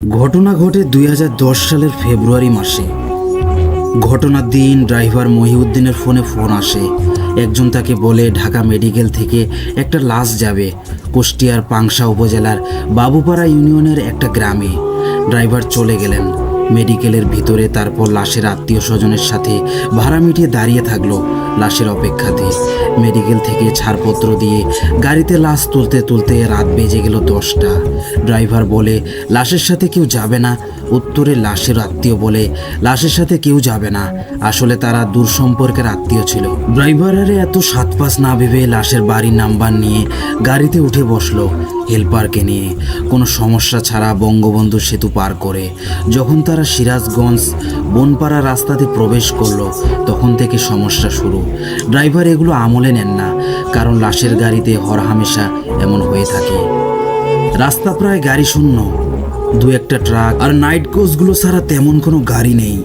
ঘটনা ঘটে ২০১০ সালের ফেব্রুয়ারি মাসে। ঘটনার দিন ড্রাইভার মহিউদ্দিনের ফোন আসে। একজন তাকে বলে ঢাকা মেডিকেল থেকে একটা লাশ যাবে কুষ্টিয়ার পাংশা উপজেলার বাবুপাড়া ইউনিয়নের একটা গ্রামে। ড্রাইভার চলে গেলেন মেডিকেলের ভিতরে। তারপর লাশের আত্মীয় স্বজনের সাথে ভাড়া মিটিয়ে দাঁড়িয়ে থাকলো লাশের অপেক্ষাতে। মেডিকেল থেকে ছাড়পত্র দিয়ে গাড়িতে লাশ তুলতে তুলতে রাত বেজে গেল 10টা। ড্রাইভার বলে লাশের সাথে কেউ যাবে না। উত্তরে লাশের আত্মীয় বলে লাশের সাথে কেউ যাবে না। আসলে তারা দূর সম্পর্কের আত্মীয় ছিল। ড্রাইভারের এত সাত পাঁচ না ভেবে লাশের বাড়ির নাম্বার নিয়ে গাড়িতে উঠে বসলো হেল্পারকে নিয়ে। কোনো সমস্যা ছাড়া বঙ্গবন্ধু সেতু পার করে যখন তারা সিরাজগঞ্জ বনপাড়া রাস্তাতে প্রবেশ করলো তখন থেকে সমস্যা শুরু। ড্রাইভার এগুলো আমলে নেন না, কারণ লাশের গাড়িতে হরহামেশা এমন হয়ে থাকে। রাস্তা প্রায় গাড়ি শূন্য, দু একটা ট্রাক আর নাইট কোচগুলো ছাড়া তেমন কোনো গাড়ি নেই।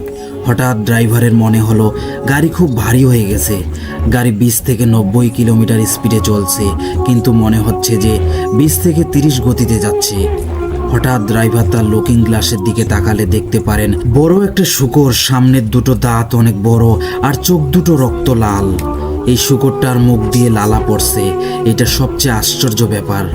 হঠাৎ ড্রাইভারের মনে হলো গাড়ি খুব ভারী হয়ে গেছে। গাড়ি 20 থেকে 90 কিলোমিটার স্পিডে চলছে, কিন্তু মনে হচ্ছে যে 20 থেকে 30 গতিতে যাচ্ছে। হঠাৎ ড্রাইভার তার লুকিং গ্লাসের দিকে তাকালে দেখতে পারেন বড় একটা শূকর, সামনের দুটো দাঁত অনেক বড় আর চোখ দুটো রক্ত লাল। এই শূকরটার মুখ দিয়ে লালা পড়ছে। এটা সবচেয়ে আশ্চর্য ব্যাপার।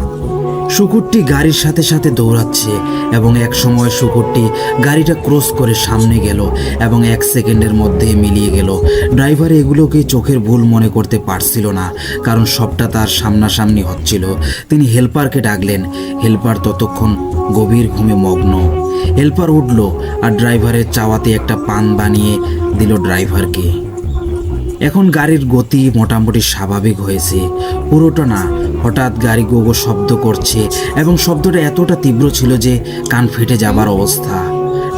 শূকরটি গাড়ির সাথে সাথে দৌড়াচ্ছে এবং এক সময় শূকরটি গাড়িটা ক্রস করে সামনে গেল এবং 1 সেকেন্ডের মধ্যে মিলিয়ে গেল। ড্রাইভার এগুলোকে চোখের ভুল মনে করতে পারছিল না, কারণ সবটা তার সামনাসামনি হচ্ছিল। তিনি হেল্পারকে ডাকলেন। হেল্পার ততক্ষণ গভীর ঘুমে মগ্ন। হেল্পার উঠল আর ড্রাইভারের চাওয়াতে একটা পান বানিয়ে দিল ড্রাইভারকে। এখন গাড়ির গতি মোটামুটি স্বাভাবিক হয়েছে, পুরোটা না। হঠাৎ গাড়ি গোগো শব্দ করছে এবং শব্দটা এতটা তীব্র ছিল যে কান ফেটে যাবার অবস্থা।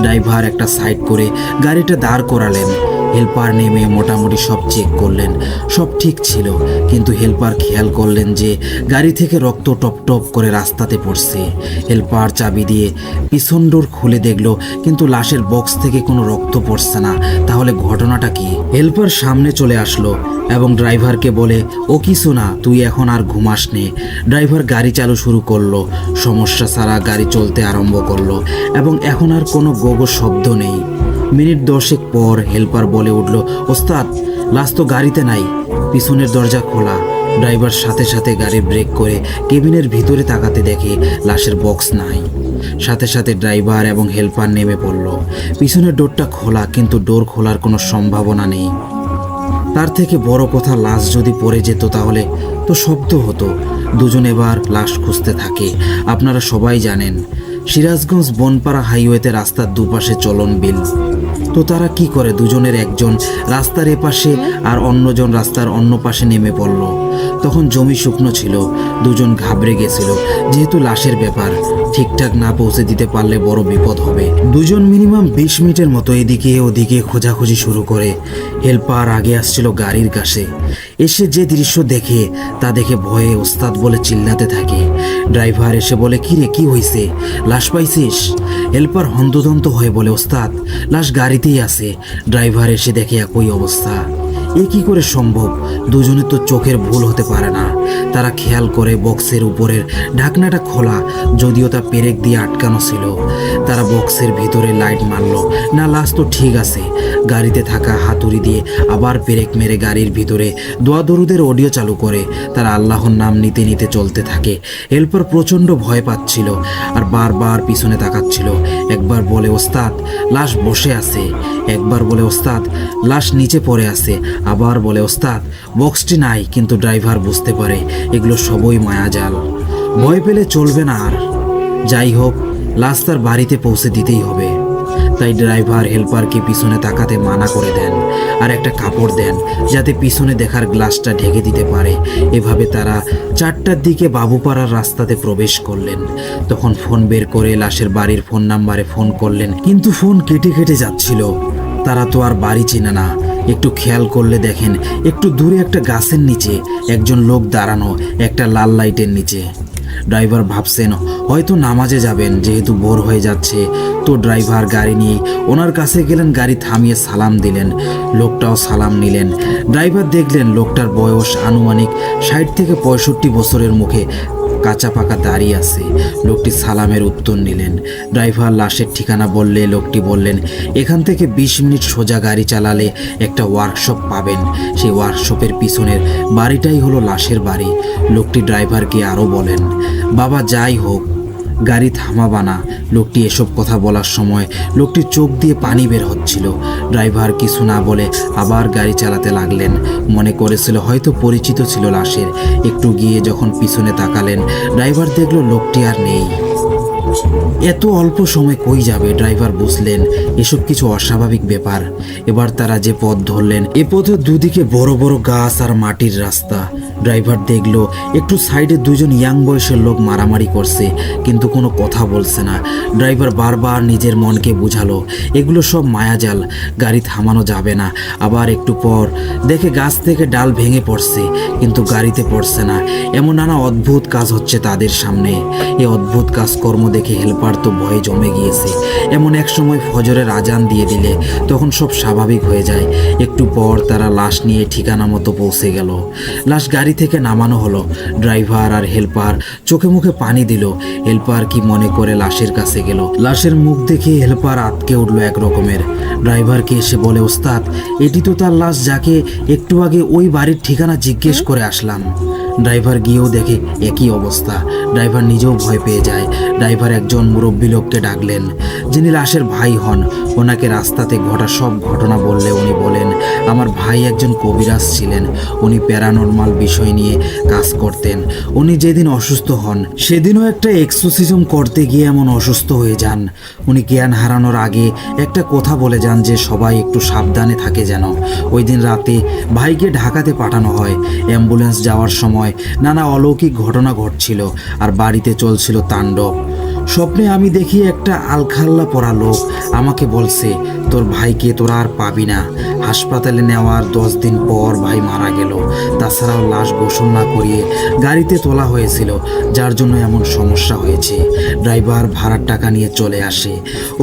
ড্রাইভার একটা সাইড করে গাড়িটা দাঁড় করালেন। হেল্পার নেমে মোটামুটি সব চেক করলেন, সব ঠিক ছিল। কিন্তু হেল্পার খেয়াল করলেন যে গাড়ি থেকে রক্ত টপ টপ করে রাস্তাতে পড়ছে। হেল্পার চাবি দিয়ে পিছন ডোর খুলে দেখলো, কিন্তু লাশের বক্স থেকে কোনো রক্ত পড়ছে না। তাহলে ঘটনাটা কি? হেল্পার সামনে চলে আসলো এবং ড্রাইভারকে বলে, ও কিছু না, তুই এখন আর ঘুমাস নে। ড্রাইভার গাড়ি চালু শুরু করলো। সমস্যা ছাড়া গাড়ি চলতে আরম্ভ করলো এবং এখন আর কোনো গোগো শব্দ নেই। মিনিট 10 পর হেল্পার বলে উঠল, ওস্তাদ, লাশ তো গাড়িতে নাই, পিছনের দরজা খোলা। ড্রাইভার সাথে সাথে গাড়ি ব্রেক করে কেবিনের ভিতরে তাকাতে দেখে লাশের বক্স নাই। সাথে সাথে ড্রাইভার এবং হেল্পার নেমে পড়ল। পিছনের ডোরটা খোলা, কিন্তু ডোর খোলার কোনো সম্ভাবনা নেই। তার থেকে বড় কথা, লাশ যদি পড়ে যেত তাহলে তো শব্দ হতো। দুজন এবার লাশ খুঁজতে থাকে। আপনারা সবাই জানেন সিরাজগঞ্জ বনপাড়া হাইওয়েতে রাস্তার দুপাশে চলন বিল। তো তারা কি করে? দুজনের একজন রাস্তার এপাশে আর অন্যজন রাস্তার অন্য পাশে নেমে পড়ল। তখন জমি শুকনো ছিল। দুজন ঘাবড়ে গেছিল, যেহেতু লাশের ব্যাপার। ঠিকঠাক না পৌঁছে দিতে পারলে বড় বিপদ হবে। দুজন মিনিমাম 20 মিনিটের মতো এদিকে ওদিকে খোঁজাখুঁজি শুরু করে। হেল্পার আগে আসছিল গাড়ির কাছে। এসে যে দৃশ্য দেখে তা দেখে ভয়ে ওস্তাদ বলে চিল্লাতে থাকে। ড্রাইভার এসে বলে, কিরে, কি হয়েছে? লাশ পাইছিস? হেল্পার হন্তদন্ত হয়ে বলে, ওস্তাদ, লাশ গাড়িতেই আছে। ড্রাইভার এসে দেখে একই অবস্থা। এ কি করে সম্ভব? দুজনের তো চোখের ভুল হতে পারে না। তারা খেয়াল করে বক্সের উপরের ঢাকনাটা খোলা, যদিও তা পেরেক দিয়ে আটকানো ছিল। তারা বক্সের ভিতরে লাইট মারল না, লাশ তো ঠিক আছে। গাড়িতে থাকা হাতুড়ি দিয়ে আবার পেরেক মেরে গাড়ির ভিতরে দোয়া দরুদের অডিও চালু করে তারা আল্লাহর নাম নিতে নিতে চলতে থাকে। হেল্পার প্রচণ্ড ভয় পাচ্ছিল আর বারবার পিছনে তাকাচ্ছিল। একবার বলে, ওস্তাদ, লাশ বসে আছে। একবার বলে, ওস্তাদ, লাশ নিচে পড়ে আছে। আবার বলে, ওস্তাদ, বক্সটি নাই। কিন্তু ড্রাইভার বুঝতে পারে এগুলো সবই মায়াজাল। ভয় পেলে চলবে না। আর যাই হোক, লাশ তার বাড়িতে পৌঁছে দিতেই হবে। তাই ড্রাইভার হেল্পারকে পিছনে তাকাতে মানা করে দেন আর একটা কাপড় দেন, যাতে পিছনে দেখার গ্লাসটা ঢেকে দিতে পারে। এভাবে তারা 4টার দিকে বাবুপাড়ার রাস্তাতে প্রবেশ করলেন। তখন ফোন বের করে লাশের বাড়ির ফোন নাম্বারে ফোন করলেন, কিন্তু ফোন কেটে কেটে যাচ্ছিল। তারা তো আর বাড়ি চেনে না। একটু খেয়াল করলে দেখেন একটু দূরে একটা গাছের নিচে একজন লোক দাঁড়ানো, একটা লাল লাইটের নিচে। ড্রাইভার ভাবছেন হয়তো নামাজে যাবেন, যেহেতু ভোর হয়ে যাচ্ছে। তো ড্রাইভার গাড়ি নিয়ে ওনার কাছে গেলেন, গাড়ি থামিয়ে সালাম দিলেন। লোকটাও সালাম নিলেন। ড্রাইভার দেখলেন লোকটার বয়স আনুমানিক 60 থেকে 65 বছরের। মুখে কাঁচা পাকা দাঁড়িয়ে আছে। লোকটি সালামের উত্তর নিলেন। ড্রাইভার লাশের ঠিকানা বললে লোকটি বললেন, এখান থেকে 20 মিনিট সোজা গাড়ি চালালে একটা ওয়ার্কশপ পাবেন। সেই ওয়ার্কশপের পিছনের বাড়িটাই হলো লাশের বাড়ি। লোকটি ড্রাইভারকে আরও বলেন, বাবা যাই হোক গাড়ি থামাবা না। লোকটি এসব কথা বলার সময় লোকটির চোখ দিয়ে পানি বের হচ্ছিল। ড্রাইভার কিছু না বলে আবার গাড়ি চালাতে লাগলেন। মনে করেছিল হয়তো পরিচিত ছিল লাশের। একটু গিয়ে যখন পিছনে তাকালেন, ড্রাইভার দেখলো লোকটি আর নেই। এত অল্প সময় কই যাবে? ড্রাইভার বুঝলেন এসব কিছু অস্বাভাবিক ব্যাপার। এবার তারা যে পথ ধরলেন, এ পথে দুদিকে বড় বড় গাছ আর মাটির রাস্তা। ড্রাইভার দেখলো একটু সাইডে দুজন ইয়াং বয়সের লোক মারামারি করছে, কিন্তু কোনো কথা বলছে না। ড্রাইভার বারবার নিজের মনকে বুঝালো এগুলো সব মায়াজাল, গাড়ি থামানো যাবে না। আবার একটু পর দেখে গাছ থেকে ডাল ভেঙে পড়ছে, কিন্তু গাড়িতে পড়ছে না। এমন নানা অদ্ভুত কাজ হচ্ছে তাদের সামনে। এই অদ্ভুত কাজকর্ম দেখে হেল্পার তো ভয়ে জমে গিয়েছে। এমন এক সময় ফজরের আজান দিয়ে দিলে তখন সব স্বাভাবিক হয়ে যায়। একটু পর তারা লাশ নিয়ে ঠিকানা মতো পৌঁছে গেল। লাশ গাড়ি থেকে নামানো হলো। ড্রাইভার আর হেল্পার চোখে মুখে পানি দিল। হেল্পার কি মনে করে লাশের কাছে গেল। লাশের মুখ দেখে হেল্পার আটকে উঠল এক রকমের। ড্রাইভারকে এসে বলে, ওস্তাদ এটি তো তার লাশ যাকে একটু আগে ওই বাড়ির ঠিকানা জিজ্ঞেস করে আসলাম। ড্রাইভার গিয়েও দেখে একই অবস্থা। ড্রাইভার নিজেও ভয় পেয়ে যায়। ড্রাইভার একজন মুরব্বী লোককে ডাকলেন, যিনি লাশের ভাই হন। ওনাকে রাস্তাতে ঘটা সব ঘটনা বললে উনি বলেন, আমার ভাই একজন কবিরাজ ছিলেন। উনি প্যারানর্মাল বিষয় নিয়ে কাজ করতেন। উনি যেদিন অসুস্থ হন সেদিনও একটা এক্সোসিজম করতে গিয়ে এমন অসুস্থ হয়ে যান। উনি জ্ঞান হারানোর আগে একটা কথা বলে যান যে সবাই একটু সাবধানে থাকে যেন। ওই দিন রাতে ভাইকে ঢাকাতে পাঠানো হয়। অ্যাম্বুলেন্স যাওয়ার সময় নানা অলৌকিক ঘটনা ঘটছিল আর বাড়িতে চলছিল তাণ্ডব। স্বপ্নে আমি দেখি একটা আলখাল্লা পরা লোক আমাকে বলছে, তোর ভাইকে তোরা আর পাবি না। হাসপাতালে নেওয়ার 10 দিন পর ভাই মারা গেল। তাছাড়াও লাশ গোসল না করিয়ে গাড়িতে তোলা হয়েছিল, যার জন্য এমন সমস্যা হয়েছে। ড্রাইভার ভাড়ার টাকা নিয়ে চলে আসে।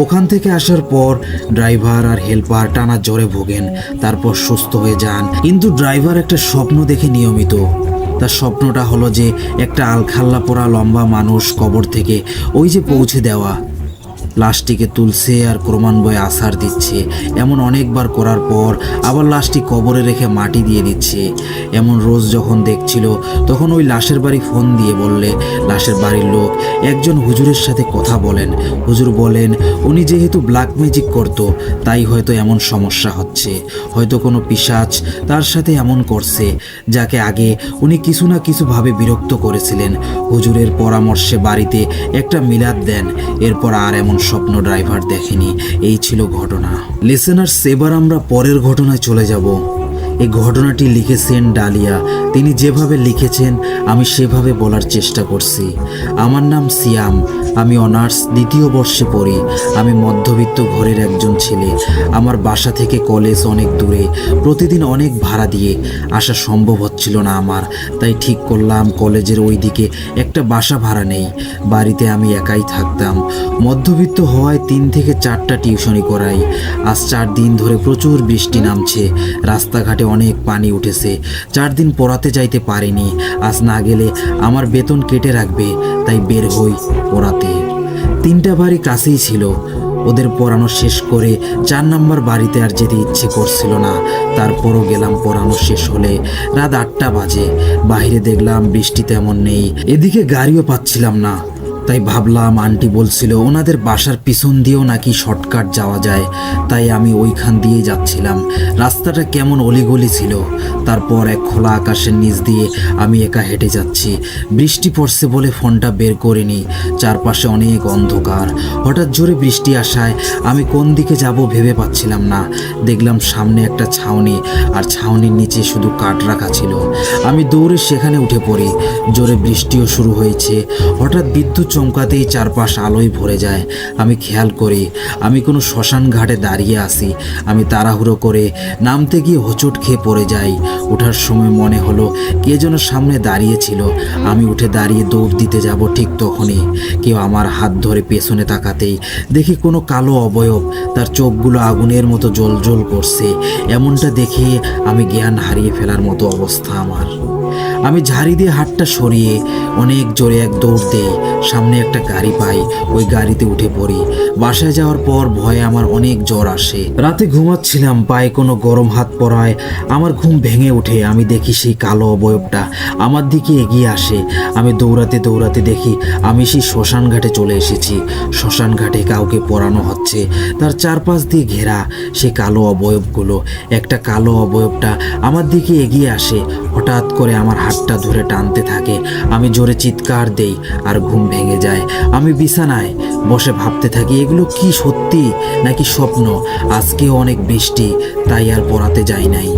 ওখান থেকে আসার পর ড্রাইভার আর হেল্পার টানা জ্বরে ভোগেন, তারপর সুস্থ হয়ে যান। কিন্তু ড্রাইভার একটা স্বপ্ন দেখে নিয়মিত। তার স্বপ্নটা হলো যে একটা আলখাল্লা পরা লম্বা মানুষ কবর থেকে ওই যে পৌঁছে দেওয়া লাশটিকে তুলছে আর ক্রমান্বয়ে আছাড় দিচ্ছে। এমন অনেকবার করার পর আবার লাশটি কবরে রেখে মাটি দিয়ে দিচ্ছে। এমন রোজ যখন দেখছিল তখন ওই লাশের বাড়ি ফোন দিয়ে বললে লাশের বাড়ির লোক একজন হুজুরের সাথে কথা বলেন। হুজুর বলেন উনি যেহেতু ব্ল্যাক ম্যাজিক করতো তাই হয়তো এমন সমস্যা হচ্ছে। হয়তো কোনো পিশাচ তার সাথে এমন করছে, যাকে আগে উনি কিছু না কিছুভাবে বিরক্ত করেছিলেন। হুজুরের পরামর্শে বাড়িতে একটা মিলাদ দেন। এরপর আর এমন স্বপ্ন ড্রাইভার দেখেনি। এই ছিল ঘটনা। লিসেনার্স, এবার আমরা পরের ঘটনায় চলে যাব। এই ঘটনাটি লিখেছেন ডালিয়া। তিনি যেভাবে লিখেছেন আমি সেভাবে বলার চেষ্টা করছি। আমার নাম সিয়াম। আমি অনার্স 2য় বর্ষে পড়ি। আমি মধ্যবিত্ত ঘরের একজন ছেলে। আমার বাসা থেকে কলেজ অনেক দূরে। প্রতিদিন অনেক ভাড়া দিয়ে আসা সম্ভব হচ্ছিল না আমার। তাই ঠিক করলাম কলেজের ওই দিকে একটা বাসা ভাড়া নেই। বাড়িতে আমি একাই থাকতাম। মধ্যবিত্ত হওয়ায় 3 থেকে 4টা টিউশনি করাই। আজ 4 দিন ধরে প্রচুর বৃষ্টি নামছে। রাস্তাঘাটে অনেক পানি উঠেছে। 4 দিন পড়াতে যাইতে পারিনি। আজ না গেলে আমার বেতন কেটে রাখবে, তাই বের হই পড়াতে। 3টা বাড়ি কাছেই ছিল। ওদের পড়ানো শেষ করে 4 নম্বর বাড়িতে আর যেতে ইচ্ছে করছিল না। তারপরও গেলাম। পড়ানো শেষ হলে রাত 8টা বাজে। বাইরে দেখলাম বৃষ্টি তেমন নেই। এদিকে গাড়িও পাচ্ছিলাম না। তাই ভাবলাম আন্টি বলছিল ওনাদের বাসার পিছন দিয়েও নাকি শর্টকাট যাওয়া যায়। তাই আমি ওইখান দিয়ে যাচ্ছিলাম। রাস্তাটা কেমন অলিগলি ছিল। তারপর এক খোলা আকাশের নিচ দিয়ে আমি একা হেঁটে যাচ্ছি। বৃষ্টি পড়ছে বলে ফোনটা বের করিনি। চারপাশে অনেক অন্ধকার। হঠাৎ জোরে বৃষ্টি আসায় আমি কোন দিকে যাব ভেবে পাচ্ছিলাম না। দেখলাম সামনে একটা ছাউনি, আর ছাউনির নিচে শুধু কাঠ রাখা ছিল। আমি দৌড়ে সেখানে উঠে পড়ি। জোরে বৃষ্টিও শুরু হয়েছে। হঠাৎ বিদ্যুৎ চমকাতেই চারপাশ আলোয় ভরে যায়। আমি খেয়াল করি আমি কোনো শ্মশান ঘাটে দাঁড়িয়ে আছি। আমি তাড়াহুড়ো করে নামতে গিয়ে হোঁচট খেয়ে পড়ে যাই। ওঠার সময় মনে হলো কে যেন সামনে দাঁড়িয়েছিল। আমি উঠে দাঁড়িয়ে দৌড় দিতে যাব, ঠিক তখনই কেউ আমার হাত ধরে পেছনে তাকাতেই দেখি কোনো কালো অবয়ব, তার চোখগুলো আগুনের মতো জ্বলজ্বল করছে। এমনটা দেখে আমি জ্ঞান হারিয়ে ফেলার মতো অবস্থা আমার। আমি ঝাড়ি দিয়ে হাতটা সরিয়ে অনেক জোরে এক দৌড় দেই। সামনে একটা গাড়ি পাই, ওই গাড়িতে উঠে পড়ি। বাসায় যাওয়ার পর ভয়ে আমার অনেক জ্বর আসে। রাতে ঘুমাচ্ছিলাম, পায়ে কোনো গরম হাত পড়ায় আমার ঘুম ভেঙে ওঠে। আমি দেখি সেই কালো অবয়বটা আমার দিকে এগিয়ে আসে। আমি দৌড়াতে দৌড়াতে দেখি আমি সেই শ্মশান ঘাটে চলে এসেছি। শ্মশান ঘাটে কাউকে পোড়ানো হচ্ছে, তার চারপাশ দিয়ে ঘেরা সেই কালো অবয়বগুলো। একটা কালো অবয়বটা আমার দিকে এগিয়ে আসে, হঠাৎ করে আমার হাতটা ধরে টানতে থাকে। আমি জোরে চিৎকার দেই আর ঘুম ভেঙে যায়। আমি বিছানায় বসে ভাবতে থাকি, এগুলো কি সত্যি নাকি স্বপ্ন। আজকেও অনেক বৃষ্টি, তাই আর পড়াতে যাই নাই।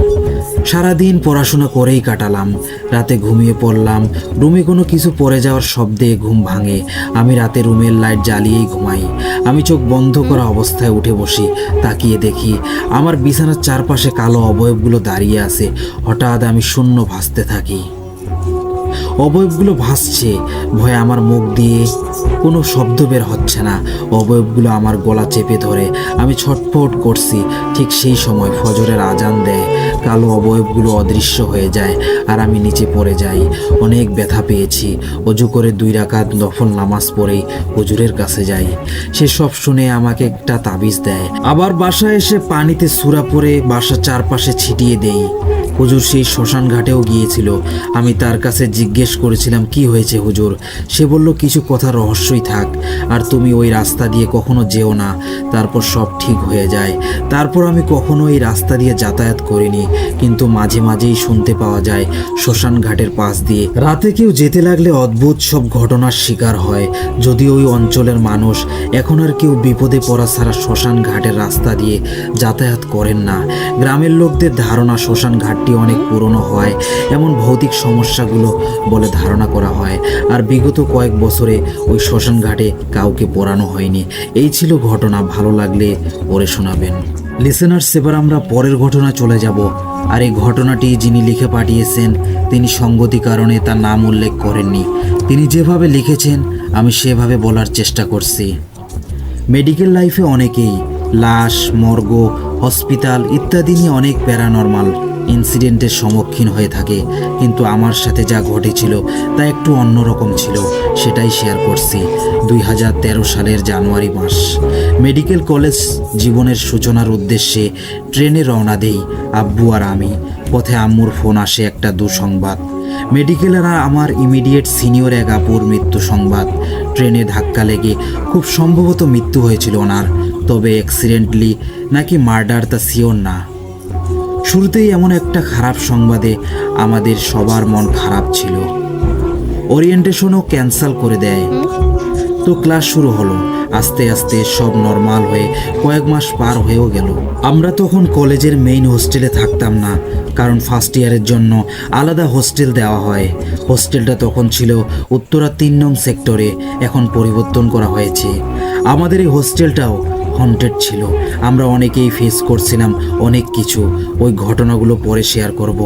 সারাদিন পড়াশোনা করেই কাটালাম। রাতে ঘুমিয়ে পড়লাম। রুমে কোনো কিছু পড়ে যাওয়ার শব্দে ঘুম ভাঙে। আমি রাতে রুমের লাইট জ্বালিয়েই ঘুমাই। আমি চোখ বন্ধ করা অবস্থায় উঠে বসি। তাকিয়ে দেখি আমার বিছানার চারপাশে কালো অবয়বগুলো দাঁড়িয়ে আছে। হঠাৎ আমি শূন্য ভাসতে থাকি। অবয়বগুলো ভাসছে, ভয়ে আমার মুখ দিয়ে কোনো শব্দ বের হচ্ছে না। অবয়বগুলো আমার গলা চেপে ধরে, আমি ছটফট করছি। ঠিক সেই সময় ফজরের আজান দেয়। কালো অবয়বগুলো অদৃশ্য হয়ে যায় আর আমি নিচে পড়ে যাই। অনেক ব্যথা পেয়েছি। অজু করে 2 রাকাত নফল নামাজ পড়েই হুজুরের কাছে যাই। সে সব শুনে আমাকে একটা তাবিজ দেয়। আবার বাসায় এসে পানিতে সূরা পড়ে বাসার চারপাশে ছিটিয়ে দেই। হুজুর সেই শ্মশান ঘাটেও গিয়েছিল। আমি তার কাছে জিজ্ঞেস করেছিলাম, কি হয়েছে হুজুর? সে বলল, কিছু কথা রহস্যই থাক, আর তুমি ওই রাস্তা দিয়ে কখনো যেও না, তারপর সব ঠিক হয়ে যায়। তারপর আমি কখনো এই রাস্তা দিয়ে যাতায়াত করিনি, কিন্তু মাঝে মাঝেই শুনতে পাওয়া যায় শ্মশান ঘাটের পাশ দিয়ে রাতে কেউ যেতে লাগলে অদ্ভুত সব ঘটনার শিকার হয়। যদিও ওই অঞ্চলের মানুষ এখন আর কেউ বিপদে পড়া ছাড়া শ্মশান ঘাটের রাস্তা দিয়ে যাতায়াত করেন না। গ্রামের লোকদের ধারণা শ্মশান ঘাটটি অনেক পুরনো হয়, এমন ভৌতিক সমস্যাগুলো বলে ধারণা করা হয়। আর বিগত কয়েক বছরে ওই শ্মশান ঘাটে কাউকে পোড়ানো হয়নি। এই ছিল ঘটনা। ভালো লাগলে পড়ে শোনাবেন। লিসেনার্স, এবার আমরা পরের ঘটনা চলে যাব। আর এই ঘটনাটি যিনি লিখে পাঠিয়েছেন তিনি সঙ্গতি কারণে তার নাম উল্লেখ করেননি। তিনি যেভাবে লিখেছেন আমি সেভাবে বলার চেষ্টা করছি। মেডিকেল লাইফে অনেকেই লাশ, মর্গ, হসপিটাল ইত্যাদি নিয়ে অনেক প্যারানর্মাল ইনসিডেন্টের সম্মুখীন হয়ে থাকে, কিন্তু আমার সাথে যা ঘটেছিল তা একটু অন্যরকম ছিল। সেটাই শেয়ার করছি। 2013 সালের জানুয়ারি মাস। মেডিকেল কলেজ জীবনের সূচনার উদ্দেশ্যে ট্রেনে রওনা দেই আব্বু আর আমি। পথে আম্মুর ফোন আসে একটা দুঃসংবাদ। মেডিকেলের আমার ইমিডিয়েট সিনিয়র এক আপুর মৃত্যু সংবাদ। ট্রেনে ধাক্কা লেগে খুব সম্ভবত মৃত্যু হয়েছিল ওনার, তবে অ্যাক্সিডেন্টলি নাকি মার্ডার তা শিওর না। শুরুতেই এমন একটা খারাপ সংবাদে আমাদের সবার মন খারাপ ছিল। ওরিয়েন্টেশনও ক্যান্সেল করে দেয়। তো ক্লাস শুরু হলো। আস্তে আস্তে সব নর্মাল হয়ে কয়েক মাস পার হয়েও গেল। আমরা তখন কলেজের মেইন হোস্টেলে থাকতাম না, কারণ ফার্স্ট ইয়ারের জন্য আলাদা হোস্টেল দেওয়া হয়। হোস্টেলটা তখন ছিল উত্তরা 3 নং সেক্টরে, এখন পরিবর্তন করা হয়েছে। আমাদের এই হোস্টেলটাও হন্টেড ছিল। আমরা অনেকেই ফেস করছিলাম অনেক কিছু। ওই ঘটনাগুলো পরে শেয়ার করব।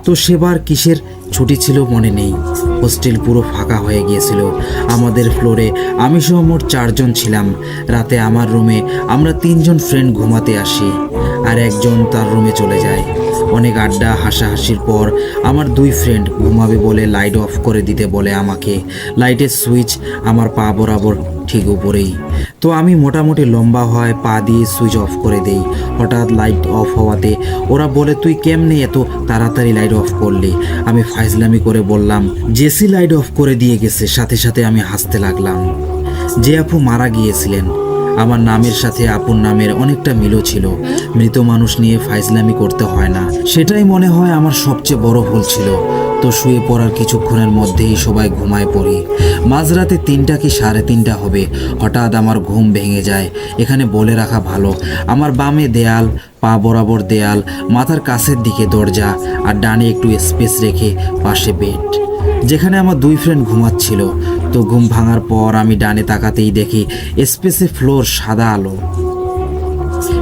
তো সেবার কিসের ছুটি ছিল মনে নেই। হোস্টেল পুরো ফাঁকা হয়ে গিয়েছিল। আমাদের ফ্লোরে আমি সহ মোট 4 জন ছিলাম। রাতে আমার রুমে আমরা 3 জন ফ্রেন্ড ঘুমাতে আসি, আর একজন তার রুমে চলে যায়। অনেক আড্ডা হাসাহাসির পর আমার 2 ফ্রেন্ড ঘুমাবে বলে লাইট অফ করে দিতে বলে আমাকে। লাইটের সুইচ আমার পা বরাবর ঠিক উপরেই। তো আমি মোটামুটি লম্বা হয় পা দিয়ে সুইচ অফ করে দেই। হঠাৎ লাইট অফ হওয়াতে ওরা বলে, তুই কেমনে এত তাড়াতাড়ি লাইট অফ করলি? আমি ফাইজলামি করে বললাম, জেসি লাইট অফ করে দিয়ে গেছে। সাথে সাথে আমি হাসতে লাগলাম। যে আপু মারা গিয়েছিলেন, আমার নামের সাথে আপুর নামের অনেকটা মিলও ছিল। মৃত মানুষ নিয়ে ফাইজলামি করতে হয় না, সেটাই মনে হয় আমার সবচেয়ে বড় ভুল ছিল। তো শুয়ে পড়ার কিছুক্ষণের মধ্যেই সবাই ঘুমায় পড়ি। মাঝরাতে 3টা কি 3:30 হবে। হঠাৎ আমার ঘুম ভেঙে যায়। এখানে বলে রাখা ভালো, আমার বামে দেয়াল, পা বরাবর দেয়াল, মাথার কাছের দিকে দরজা, আর ডানে একটু স্পেস রেখে পাশে বেড, যেখানে আমার 2 ফ্রেন্ড ঘুমাচ্ছিল। তো ঘুম ভাঙার পর আমি ডানে তাকাতেই দেখি স্পেসে ফ্লোর সাদা আলো।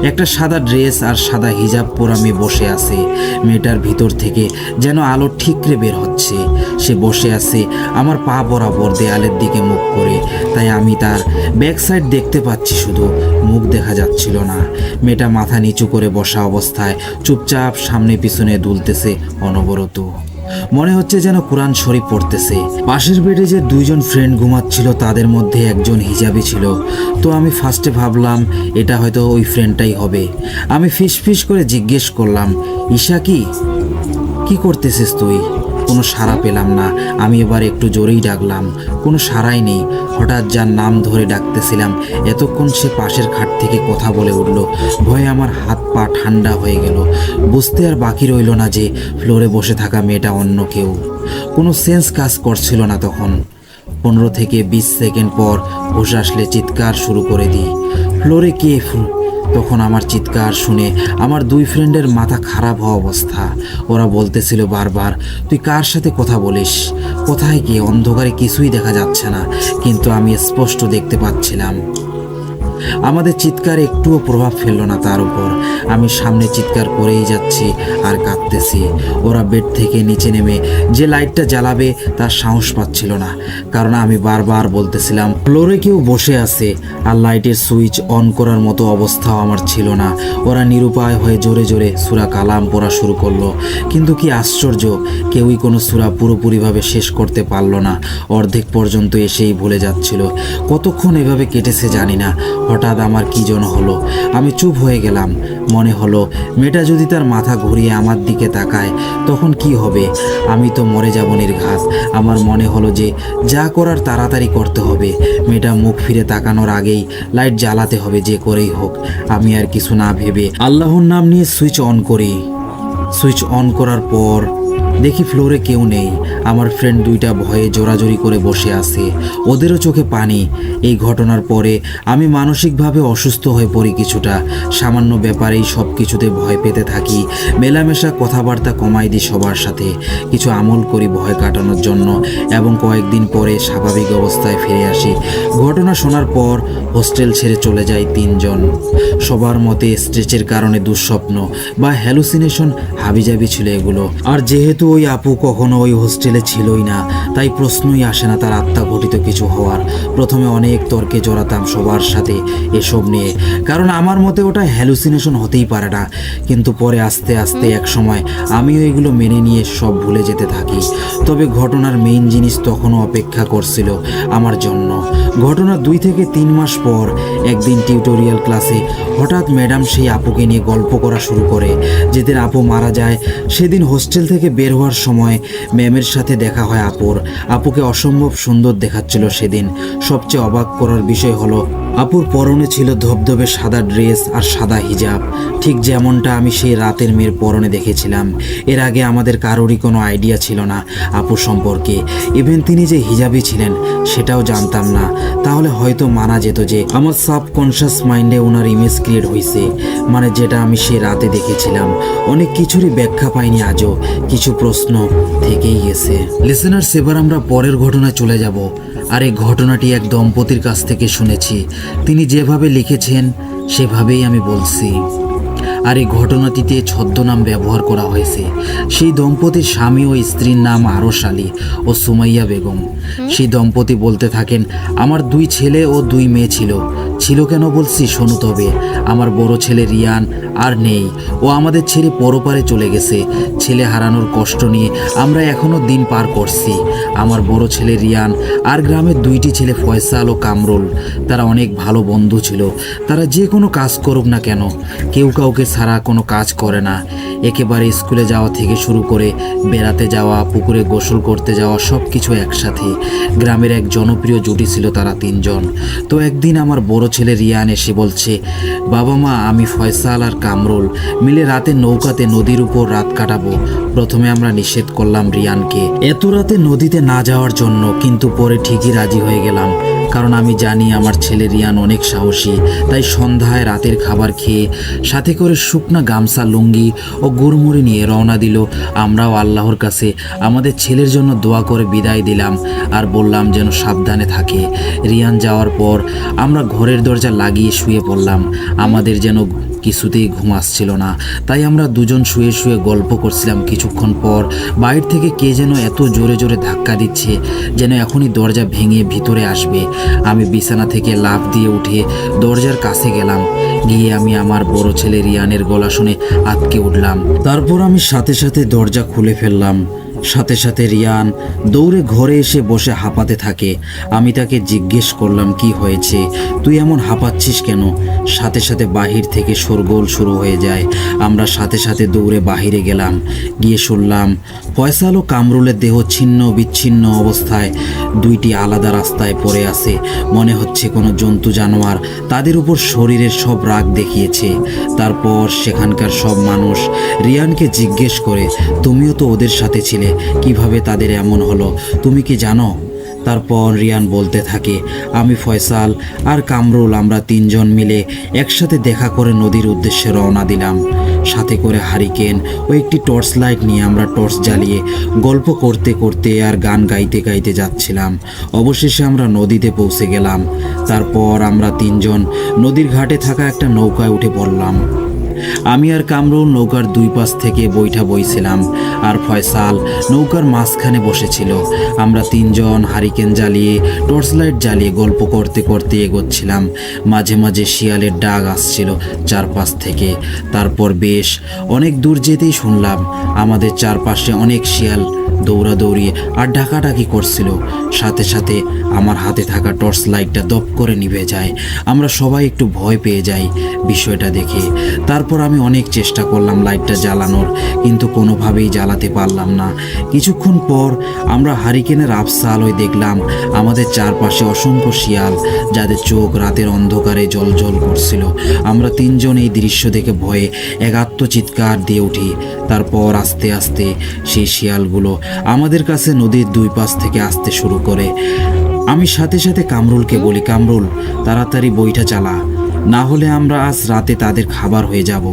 একটা সাদা ড্রেস আর সাদা হিজাব পরা মেয়ে বসে আছে। মেয়েটার ভিতর থেকে যেন আলো ঠিকরে বের হচ্ছে। সে বসে আছে আমার পা বরাবর দেয়ালের দিকে মুখ করে, তাই আমি তার ব্যাক সাইড দেখতে পাচ্ছি, শুধু মুখ দেখা যাচ্ছিল না। মেয়েটা মাথা নিচু করে বসা অবস্থায় চুপচাপ সামনে পিছনে দুলতেছে অনবরত। মনে হচ্ছে যেন কোরআন শরীফ পড়তেছে। পাশের বেডে যে দুইজন ফ্রেন্ড ঘুমাচ্ছিল তাদের মধ্যে একজন হিজাবি ছিল। তো আমি ফার্স্টে ভাবলাম এটা হয়তো ওই ফ্রেন্ডটাই হবে। আমি ফিস করে জিজ্ঞেস করলাম, ঈশা কি করতেছিস তুই? কোনো সাড়া পেলাম না। আমি এবার একটু জোরেই ডাকলাম, কোনো সাড়াই নেই। হঠাৎ যার নাম ধরে ডাকতেছিলাম এতক্ষণ সে পাশের খাট থেকে কথা বলে উঠল। ভয়ে আমার হাত পা ঠান্ডা হয়ে গেল। বুঝতে আর বাকি রইল না যে ফ্লোরে বসে থাকা মেয়েটা অন্য কেউ। কোনো সেন্স কাজ করছিল না তখন। 15 থেকে 20 সেকেন্ড পর হুঁশ আসলে চিৎকার শুরু করে দিই, ফ্লোরে কে? তখন আমার চিৎকার শুনে আমার দুই ফ্রেন্ডের মাথা খারাপ হওয়া অবস্থা। ওরা বলতেছিল বারবার, তুই কার সাথে কথা বলিস? কোথায় কে? অন্ধকারে কিছুই দেখা যাচ্ছে না, কিন্তু আমি স্পষ্ট দেখতে পাচ্ছিলাম। আমাদের চিৎকার একটুও প্রভাব ফেলল না তার উপর। আমি সামনে চিৎকার করেই যাচ্ছি আর কাঁদতেছি। ওরা বেড থেকে নিচে নেমে যে লাইটটা জ্বালাবে তার সাহস পাচ্ছিল না, কারণ আমি বারবার বলতেছিলাম ফ্লোরে কেউ বসে আছে, আর লাইটের সুইচ অন করার মতো অবস্থাও আমার ছিল না। ওরা নিরুপায় হয়ে জোরে জোরে সূরা কালাম পড়া শুরু করলো। কিন্তু কি আশ্চর্য, কেউই কোনো সূরা পুরোপুরিভাবে শেষ করতে পারলো না। অর্ধেক পর্যন্ত এসেই ভুলে যাচ্ছিল। কতক্ষণ এভাবে কেটেছে জানি না। হঠাৎ আমার কি যেন হলো, আমি চুপ হয়ে গেলাম। মনে হলো মেয়েটা যদি তার মাথা ঘুরিয়ে আমার দিকে তাকায় তখন কি হবে? আমি তো মরে যাব নির্ঘাত। আমার মনে হলো যে যা করার তাড়াতাড়ি করতে হবে। মেয়েটা মুখ ফিরে তাকানোর আগেই লাইট জ্বালাতে হবে যে করেই হোক। আমি আর কিছু না ভেবে আল্লাহর নাম নিয়ে সুইচ অন করি। সুইচ অন করার পর দেখি ফ্লোরে কেউ নেই। আমার ফ্রেন্ড দুইটা ভয়ে জোরাজোরি করে বসে আছে, ওদেরও চোখে পানি। এই ঘটনার পরে আমি মানসিকভাবে অসুস্থ হয়ে পড়ি কিছুটা। সামান্য ব্যাপারেই সব কিছুতে ভয় পেতে থাকি। মেলামেশা কথাবার্তা কমাই দিই সবার সাথে। কিছু আমল করি ভয় কাটানোর জন্য, এবং কয়েকদিন পরে স্বাভাবিক অবস্থায় ফিরে আসি। ঘটনা শোনার পর হোস্টেল ছেড়ে চলে যায় 3 জন। সবার মতে স্ট্রেচের কারণে দুঃস্বপ্ন বা হ্যালুসিনেশন হাবিজাবি ছিল এগুলো। আর যেহেতু ওই আপু কখনো ওই হোস্টেলে ছিলই না, তাই প্রশ্নই আসে না তার আত্মা ঘটিত কিছু হওয়ার। প্রথমে অনেক তর্কে জড়াতাম সবার সাথে এসব নিয়ে, কারণ আমার মতে ওটা হ্যালুসিনেশন হতেই পারে না। কিন্তু পরে আস্তে আস্তে এক সময় আমিও এগুলো মেনে নিয়ে সব ভুলে যেতে থাকি। তবে ঘটনার মেইন জিনিস তখনও অপেক্ষা করছিল আমার জন্য। ঘটনা 2 থেকে 3 মাস পর একদিন টিউটোরিয়াল ক্লাসে হঠাৎ ম্যাডাম সেই আপুকে নিয়ে গল্প করা শুরু করে। যেদিন আপু মারা যায় সেদিন হোস্টেল থেকে বের হওয়ার সময় ম্যামের সাথে দেখা হয় আপুর। আপুকে অসম্ভব সুন্দর দেখাচ্ছিল সেদিন। সবচেয়ে অবাক করার বিষয় হলো আপুর পরনে ছিল ধবধবে সাদা ড্রেস আর সাদা হিজাব, ঠিক যেমনটা আমি সেই রাতের মেয়ের পরনে দেখেছিলাম। এর আগে আমাদের কারোরই কোনো আইডিয়া ছিল না আপু সম্পর্কে। ইভেন তিনি যে হিজাবি ছিলেন সেটাও জানতাম না। তাহলে হয়তো মানা যেত যে আমার সাবকনশিয়াস মাইন্ডে ওনার ইমেজ ক্রিয়েট হয়েছে, মানে যেটা আমি সেই রাতে দেখেছিলাম। অনেক কিছুরই ব্যাখ্যা পাইনি আজও, কিছু প্রশ্ন থেকেই গেছে। লিসেনার্স, এবার আমরা পরের ঘটনায় চলে যাব। আর এই ঘটনাটি এক দম্পতির কাছ থেকে শুনেছি। তিনি যেভাবে লিখেছেন সেভাবেই আমি বলছি। আর এই ঘটনাটিতে ছদ্মনাম ব্যবহার করা হয়েছে। সেই দম্পতির স্বামী ও স্ত্রীর নাম আরশ আলী ও সুমাইয়া বেগম। সেই দম্পতি বলতে থাকেন, আমার 2 ছেলে ও 2 মেয়ে ছিল কেন বলছি শোনো তবে। আমার বড় ছেলে রিয়ান আর নেই, ও আমাদের ছেড়ে পরপারে চলে গেছে। ছেলে হারানোর কষ্ট নিয়ে আমরা এখনও দিন পার করছি। আমার বড় ছেলে রিয়ান আর গ্রামের 2টি ছেলে ফয়সাল ও কামরুল, তারা অনেক ভালো বন্ধু ছিল। তারা যে কোনো কাজ করুক না কেন কেউ কাউকে ছাড়া কোনো কাজ করে না। একেবারে স্কুলে যাওয়া থেকে শুরু করে বেড়াতে যাওয়া, পুকুরে গোসল করতে যাওয়া, সব কিছু একসাথে। গ্রামের এক জনপ্রিয় জুটি ছিল তারা 3 জন। তো একদিন আমার বড় ছেলে রিয়ান এসে বলছে, বাবা মা আমি ফয়সাল আর কামরুল মিলে রাতে নৌকাতে নদীর উপর রাত কাটাবো। প্রথমে আমরা নিষেধ করলাম রিয়ানকে এত রাতে নদীতে না যাওয়ার জন্য, কিন্তু পরে ঠিকই রাজি হয়ে গেলাম। কারণ আমি জানি আমার ছেলে রিয়ান অনেক সাহসী। তাই সন্ধ্যায় রাতের খাবার খেয়ে সাথে করে শুকনা গামছা, লুঙ্গি ও গুড়মুড়ি নিয়ে রওনা দিল। আমরাও আল্লাহর কাছে আমাদের ছেলের জন্য দোয়া করে বিদায় দিলাম আর বললাম যেন সাবধানে থাকে। রিয়ান যাওয়ার পর আমরা ঘরের দরজা লাগিয়ে শুয়ে পড়লাম। আমাদের যেন কিছুতেই ঘুম আসছিল না, তাই আমরা 2 জন শুয়ে শুয়ে গল্প করছিলাম। কিছুক্ষণ পর বাইরে থেকে কে যেন এত জোরে জোরে ধাক্কা দিচ্ছে যেন এখনই দরজা ভেঙে ভিতরে আসবে। আমি বিছানা থেকে লাফ দিয়ে উঠে দরজার কাছে গেলাম। গিয়ে আমি আমার বড় ছেলে রিয়ানের গলা শুনে আটকে উঠলাম। তারপর আমি সাথে সাথে দরজা খুলে ফেললাম। সাথে সাথে রিয়ান দৌড়ে ঘরে এসে বসে হাঁপাতে থাকে। আমি তাকে জিজ্ঞেস করলাম, কি হয়েছে, তুই এমন হাঁপাচ্ছিস কেন? সাথে সাথে বাহির থেকে শোরগোল শুরু হয়ে যায়। আমরা সাথে সাথে দৌড়ে বাহিরে গেলাম। গিয়ে শুনলাম ফয়সাল ও কামরুলের দেহ ছিন্ন বিচ্ছিন্ন অবস্থায় দুইটি আলাদা রাস্তায় পড়ে আছে। মনে হচ্ছে কোনো জন্তু জানোয়ার তাদের উপর শরীরের সব রাগ দেখিয়েছে। তারপর সেখানকার সব মানুষ রিয়ানকে জিজ্ঞেস করে, তুমিও তো ওদের সাথে ছিলে, কিভাবে তাদের এমন হলো, তুমি কি জানো? তারপর রিয়ান বলতে থাকে, আমি ফয়সাল আর কামরুল আমরা তিনজন মিলে একসাথে দেখা করে নদীর উদ্দেশ্যে রওনা দিলাম। সাথে করে হারিকেন ও একটি টর্চ লাইট নিয়ে আমরা টর্চ জ্বালিয়ে গল্প করতে করতে আর গান গাইতে গাইতে যাচ্ছিলাম। অবশেষে আমরা নদীতে পৌঁছে গেলাম। তারপর আমরা তিনজন নদীর ঘাটে থাকা একটা নৌকায় উঠে পড়লাম। আমি আর কামরুল নৌকার দুই পাশ থেকে বৈঠা বইছিলাম, আর ফয়সাল নৌকার মাঝখানে বসেছিল। আমরা তিনজন হারিকেন জ্বালিয়ে টর্চ লাইট জ্বালিয়ে গল্প করতে করতে এগোচ্ছিলাম। মাঝে মাঝে শিয়ালের ডাক আসছিল চারপাশ থেকে। তারপর বেশ অনেক দূর যেতেই শুনলাম আমাদের চারপাশে অনেক শিয়াল দৌড়াদৌড়ি আর ডাকাডাকি করছিল। সাথে সাথে আমার হাতে থাকা টর্চ লাইটটা দপ করে নিভে যায়। আমরা সবাই একটু ভয় পেয়ে যাই বিষয়টা দেখে। তারপর আমি অনেক চেষ্টা করলাম লাইটটা জ্বালানোর, কিন্তু কোনোভাবেই জ্বালাতে পারলাম না। কিছুক্ষণ পর আমরা হারিকেনের আবছা আলোয় দেখলাম আমাদের চারপাশে অসংখ্য শিয়াল, যাদের চোখ রাতের অন্ধকারে জ্বলজ্বল করছিল। আমরা তিনজন এই দৃশ্য দেখে ভয়ে এক আত্মচিৎকার দিয়ে উঠি। তারপর আস্তে আস্তে সেই শিয়ালগুলো আমাদের কাছে নদীর দুই পাশ থেকে আসতে শুরু করে। আমি সাথে সাথে কামরুলকে বলি, কামরুল তাড়াতাড়ি বইটা চালা, না হলে আমরা আজ রাতে তাদের খাবার হয়ে যাব।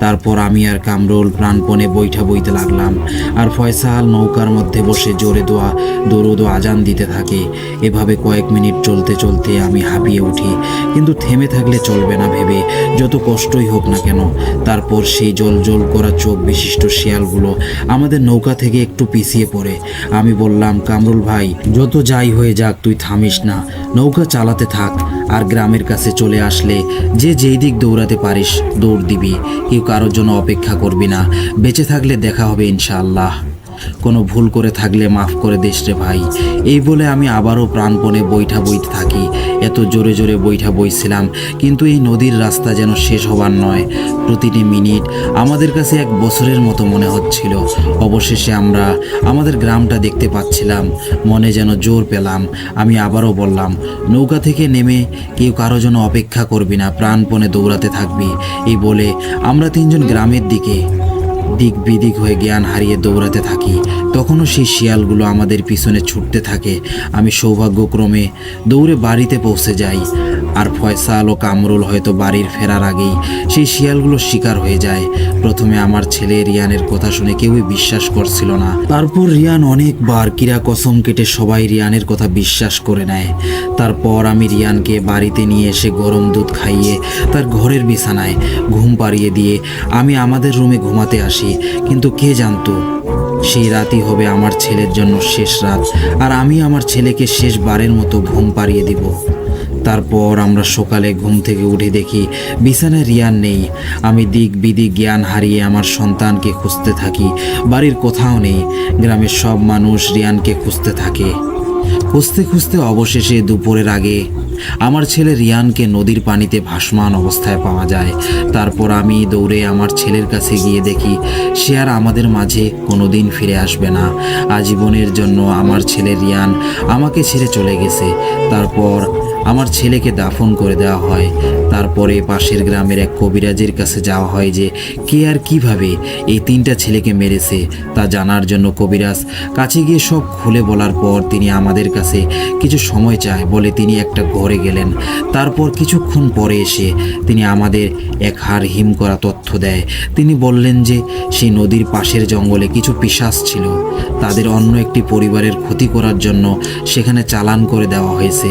তারপর আমি আর কামরুল প্রাণপণে বইটা বইতে লাগলাম, আর ফয়সাল নৌকার মধ্যে বসে জোরে দরুদ ও আজান দিতে থাকে। এভাবে কয়েক মিনিট চলতে চলতে আমি হাঁপিয়ে উঠি, কিন্তু থেমে থাকলে চলবে না ভেবে যত কষ্টই হোক না কেন। তারপর সেই জল করা চোখ বিশিষ্ট শিয়ালগুলো আমাদের নৌকা থেকে একটু পিছিয়ে পড়ে। আমি বললাম, কামরুল ভাই, যত যাই হয়ে যাক তুই থামিস না, নৌকা চালাতে থাক, আর গ্রামের কাছে চলে আসলে যে যেই দিক দৌড়াতে পারিস দৌড় দিবি, কেউ কারোর জন্য অপেক্ষা করবি না। বেঁচে থাকলে দেখা হবে ইনশাআল্লাহ। কোনো ভুল করে থাকলে মাফ করে দিস রে ভাই। এই বলে আমি আবারও প্রাণপণে বইটা বইতে থাকি। এত জোরে জোরে বইটা বইছিলাম, কিন্তু এই নদীর রাস্তা যেন শেষ হবার নয়। প্রতিটি মিনিট আমাদের কাছে এক বছরের মতো মনে হচ্ছিল। অবশেষে আমরা আমাদের গ্রামটা দেখতে পাচ্ছিলাম। মনে যেন জোর পেলাম। আমি আবারও বললাম, নৌকা থেকে নেমে কেউ কারো জন্য অপেক্ষা করবি না, প্রাণপণে দৌড়াতে থাকবি। এই বলে আমরা তিনজন গ্রামের দিক বিদিক হয়ে জ্ঞান হারিয়ে দৌড়াতে থাকি। তখনও সেই শিয়ালগুলো আমাদের পিছনে ছুটতে থাকে। আমি সৌভাগ্যক্রমে দৌড়ে বাড়িতে পৌঁছে যাই, আর ফয়সাল ও কামরুল হয়তো বাড়ির ফেরার আগেই সেই শিয়ালগুলোর শিকার হয়ে যায়। প্রথমে আমার ছেলে রিয়ানের কথা শুনে কেউই বিশ্বাস করছিল না। তারপর রিয়ান অনেকবার কিরা কসম কেটে সবাই রিয়ানের কথা বিশ্বাস করে নেয়। তারপর আমি রিয়ানকে বাড়িতে নিয়ে এসে গরম দুধ খাইয়ে তার ঘরের বিছানায় ঘুম পাড়িয়ে দিয়ে আমি আমাদের রুমে ঘুমাতে আসি। কিন্তু কে জানতো সেই রাতই হবে আমার ছেলের জন্য শেষ রাত, আর আমি আমার ছেলেকে শেষবারের মতো ঘুম পাড়িয়ে দিব। তারপর আমরা সকালে ঘুম থেকে উঠে দেখি বিছানায় রিয়ান নেই। আমি দিক বিদিক জ্ঞান হারিয়ে আমার সন্তানকে খুঁজতে থাকি। বাড়ির কোথাও নেই। গ্রামের সব মানুষ রিয়ানকে খুঁজতে থাকে। খুঁজতে খুঁজতে অবশেষে দুপুরের আগে আমার ছেলে রিয়ানকে নদীর পানিতে ভাসমান অবস্থায় পাওয়া যায়। তারপর আমি দৌড়ে আমার ছেলের কাছে গিয়ে দেখি সে আর আমাদের মাঝে কোনোদিন ফিরে আসবে না। আজীবনের জন্য আমার ছেলে রিয়ান আমাকে ছেড়ে চলে গেছে। তারপর আমার ছেলেকে দাফন করে দেওয়া হয়। তারপরে পাশের গ্রামের এক কবিরাজের কাছে যাওয়া হয় যে কে আর কিভাবে এই তিনটা ছেলেকে মেরেছে তা জানার জন্য। কবিরাজ কাছে গিয়ে সব খুলে বলার পর তিনি আমাদের কাছে কিছু সময় চায় বলে তিনি একটা ঘরে গেলেন। তারপর কিছুক্ষণ পরে এসে তিনি আমাদের এক হাড় হিম করা তথ্য দেয়। তিনি বললেন যে সেই নদীর পাশের জঙ্গলে কিছু পিশাচ ছিল, তাদের অন্য একটি পরিবারের ক্ষতি করার জন্য সেখানে চালান করে দেওয়া হয়েছে।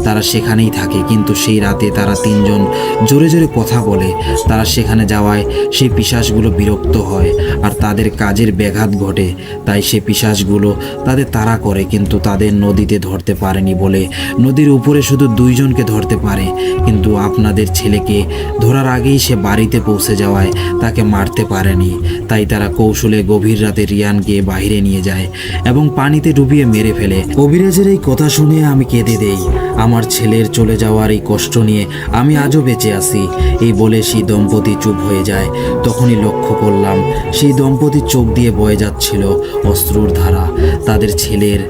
তারা সেখানেই থাকে, কিন্তু সেই রাতে তারা তিনজন জোরে জোরে কথা বলে। তারা সেখানে যাওয়ায় সেই পিশাচগুলো বিরক্ত হয় আর তাদের কাজের ব্যাঘাত ঘটে। তাই সে পিশাচগুলো তাদের তাড়া করে, কিন্তু তাদের নদীতে ধরতে পারেনি বলে নদীর উপরে শুধু দুইজনকে ধরতে পারে। কিন্তু আপনাদের ছেলেকে ধরার আগেই সে বাড়িতে পৌঁছে যাওয়ায় তাকে মারতে পারেনি। তাই তারা কৌশলে গভীর রাতে রিয়ানকে বাইরে নিয়ে যায়। যায় এবং পানিতে ডুবিয়ে মেরে ফেলে। কবিরাজের এই কথা শুনে আমি কেঁদে দেই। আমার ছেলের চলে যাওয়ার এই কষ্ট নিয়ে আমি আজও বেঁচে আছি। এই বলে সেই দম্পতি চুপ হয়ে যায়। তখনই লক্ষ্য করলাম সেই দম্পতির চোখ দিয়ে বয়ে যাচ্ছিল অশ্রুর ধারা। তাদের ছেলের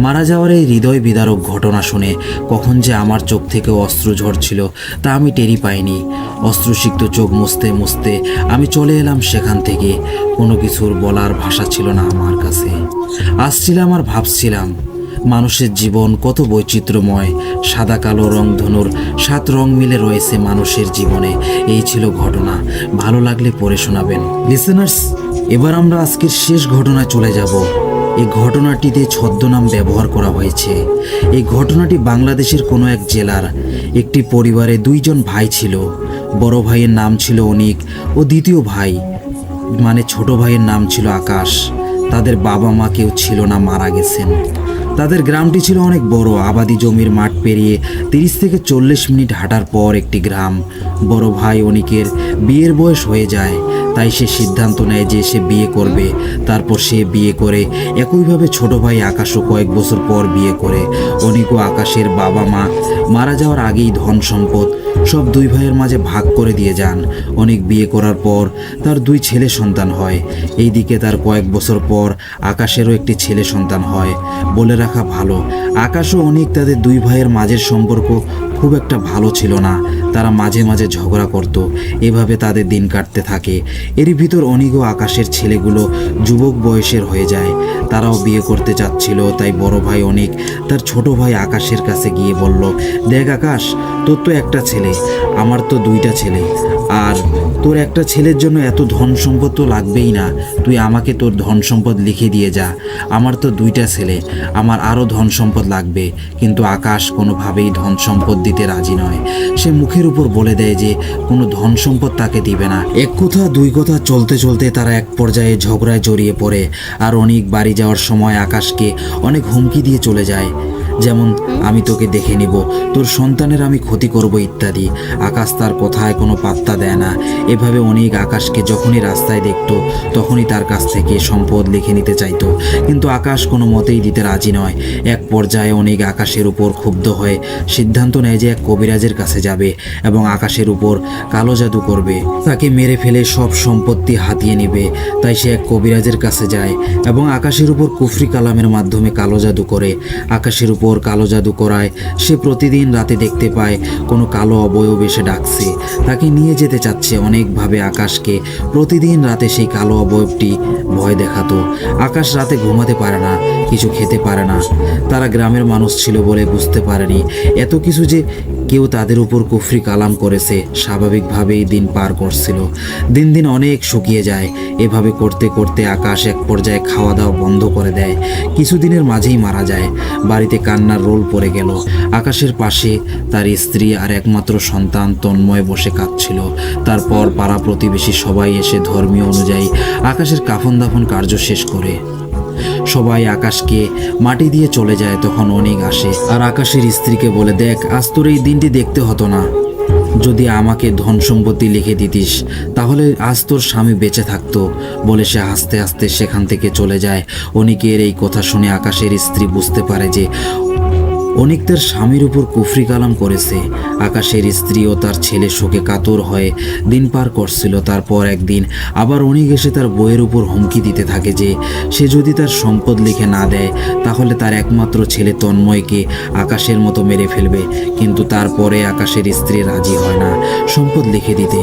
মারা যাওয়ার এই হৃদয় বিদারক ঘটনা শুনে কখন যে আমার চোখ থেকে অশ্রু ঝরছিল তা আমি টেরই পাইনি। অশ্রুসিক্ত চোখ মুছতে মুছতে আমি চলে এলাম সেখান থেকে। কোনো কিছুর বলার ভাষা ছিল না আমার কাছে। আসছিলাম আর ভাবছিলাম মানুষের জীবন কত বৈচিত্র্যময়। সাদা কালো রংধনুর 7 রং মিলে রয়েছে মানুষের জীবনে। এই ছিল ঘটনা। ভালো লাগলে পড়ে শোনাবেন। লিসেনার্স, এবার আমরা আজকের শেষ ঘটনায় চলে যাব। এই ঘটনাটিতে ছদ্মনাম ব্যবহার করা হয়েছে। এই ঘটনাটি বাংলাদেশের কোনো এক জেলার একটি পরিবারে 2 জন ভাই ছিল। বড় ভাইয়ের নাম ছিল অনিক ও দ্বিতীয় ভাই মানে ছোট ভাইয়ের নাম ছিল আকাশ। তাদের বাবা মা কেউ ছিল না, মারা গেছেন। তাদের গ্রামটি ছিল অনেক বড়। আবাদি জমির মাঠ পেরিয়ে 30 থেকে 40 মিনিট হাঁটার পর একটি গ্রাম। বড় ভাই অনিকের বিয়ের বয়স হয়ে যায়, তাই সে সিদ্ধান্ত নেয় যে সে বিয়ে করবে। তারপর সে বিয়ে করে। একইভাবে ছোট ভাই আকাশও কয়েক বছর পর বিয়ে করে। অনিক ও আকাশের বাবা মা মারা যাওয়ার আগেই ধন সম্পদ সব 2 ভাইয়ের মাঝে ভাগ করে দিয়ে যান। অনিক বিয়ে করার পর তার 2 ছেলে সন্তান হয়। এইদিকে তার কয়েক বছর পর আকাশেরও একটি ছেলে সন্তান হয়। বলে রাখা ভালো, আকাশ ও অনিক তাদের 2 ভাইয়ের মাঝের সম্পর্ক খুব একটা ভালো ছিল না। তারা মাঝে মাঝে ঝগড়া করত। এভাবে তাদের দিন কাটতে থাকে। এরই ভিতর অনিক ও আকাশের ছেলেগুলো যুবক বয়সের হয়ে যায়। তারাও বিয়ে করতে চাচ্ছিল। তাই বড় ভাই অনিক তার ছোট ভাই আকাশের কাছে গিয়ে বলল, দেখ আকাশ, তোর তো একটা ছেলে, আমার তো 2টা ছেলে, আর তোর একটা ছেলের জন্য এত ধন সম্পদ তো লাগবেই না। তুই আমাকে তোর ধন সম্পদ লিখে দিয়ে যা। আমার তো 2টা ছেলে, আমার আরও ধন সম্পদ লাগবে। কিন্তু আকাশ কোনোভাবেই ধন সম্পদ দিতে রাজি নয়। সে মুখের উপর বলে দেয় যে কোনো ধন সম্পদ তাকে দিবে না। এক কথা 2 কথা চলতে চলতে তারা এক পর্যায়ে ঝগড়ায় জড়িয়ে পড়ে। আর অনেক বাড়ি যাওয়ার সময় আকাশকে অনেক হুমকি দিয়ে চলে যায়, যেমন আমি তোকে দেখে নিব, তোর সন্তানের আমি ক্ষতি করব ইত্যাদি। আকাশ তার কথায় কোনো পাত্তা দেয় না। এভাবে অনেক আকাশকে যখনই রাস্তায় দেখতো তখনই তার কাছ থেকে সম্পদ লিখে নিতে চাইতো, কিন্তু আকাশ কোনো মতেই দিতে রাজি নয়। এক পর্যায়ে অনেক আকাশের উপর ক্ষুব্ধ হয়ে সিদ্ধান্ত নেয় যে এক কবিরাজের কাছে যাবে এবং আকাশের উপর কালো জাদু করবে, তাকে মেরে ফেলে সব সম্পত্তি হাতিয়ে নেবে। তাই সে এক কবিরাজের কাছে যায় এবং আকাশের উপর কুফরি কালামের মাধ্যমে কালো জাদু করে। আকাশের উপর কালো জাদু করায় সে প্রতিদিন রাতে দেখতে পায় কোনো কালো অবয়ব এসে ডাকছে, তাকে নিয়ে যেতে চাচ্ছে। অনেকভাবে আকাশকে প্রতিদিন রাতে সেই কালো অবয়বটি ভয় দেখাতো। আকাশ রাতে ঘুমাতে পারে না, কিছু খেতে পারে না। তারা গ্রামের মানুষ ছিল বলে বুঝতে পারেনি এত কিছু যে কেউ তাদের উপর কুফরি কালাম করেছে। স্বাভাবিকভাবেই দিন পার করছিল। দিন দিন অনেক শুকিয়ে যায়। এভাবে করতে করতে আকাশ এক পর্যায়ে খাওয়া দাওয়া বন্ধ করে দেয়। কিছুদিনের মাঝেই মারা যায়। বাড়িতে কান্নার রোল পড়ে গেল। আকাশের পাশে তার স্ত্রী আর একমাত্র সন্তান তন্ময় বসে কাঁদছিল। তারপর পাড়া প্রতিবেশী সবাই এসে ধর্মীয় অনুযায়ী আকাশের কাফন দাফন কার্য শেষ করে সবাই আকাশকে মাটি দিয়ে চলে যায়। তখন অনেক আসে আর আকাশের স্ত্রীকে বলে, দেখ, আজ তোর এই দিনটি দেখতে হতো না। যদি আমাকে ধন সম্পত্তি লিখে দিতিস তাহলে আজ তোর স্বামী বেঁচে থাকতো। বলে সে হাসতে হাসতে সেখান থেকে চলে যায়। অনিকের এই কথা শুনে আকাশের স্ত্রী বুঝতে পারে যে অনিক তার স্বামীর উপর কুফরি কালাম করেছে। আকাশের স্ত্রী ও তার ছেলে শোকে কাতর হয়ে দিন পার করছিল। তারপর একদিন আবার অনিক এসে তার বউয়ের উপর হুমকি দিতে থাকে যে সে যদি তার সম্পদ লিখে না দেয় তাহলে তার একমাত্র ছেলে তন্ময়কে আকাশের মতো মেরে ফেলবে। কিন্তু তারপরে আকাশের স্ত্রী রাজি হয় না সম্পদ লিখে দিতে।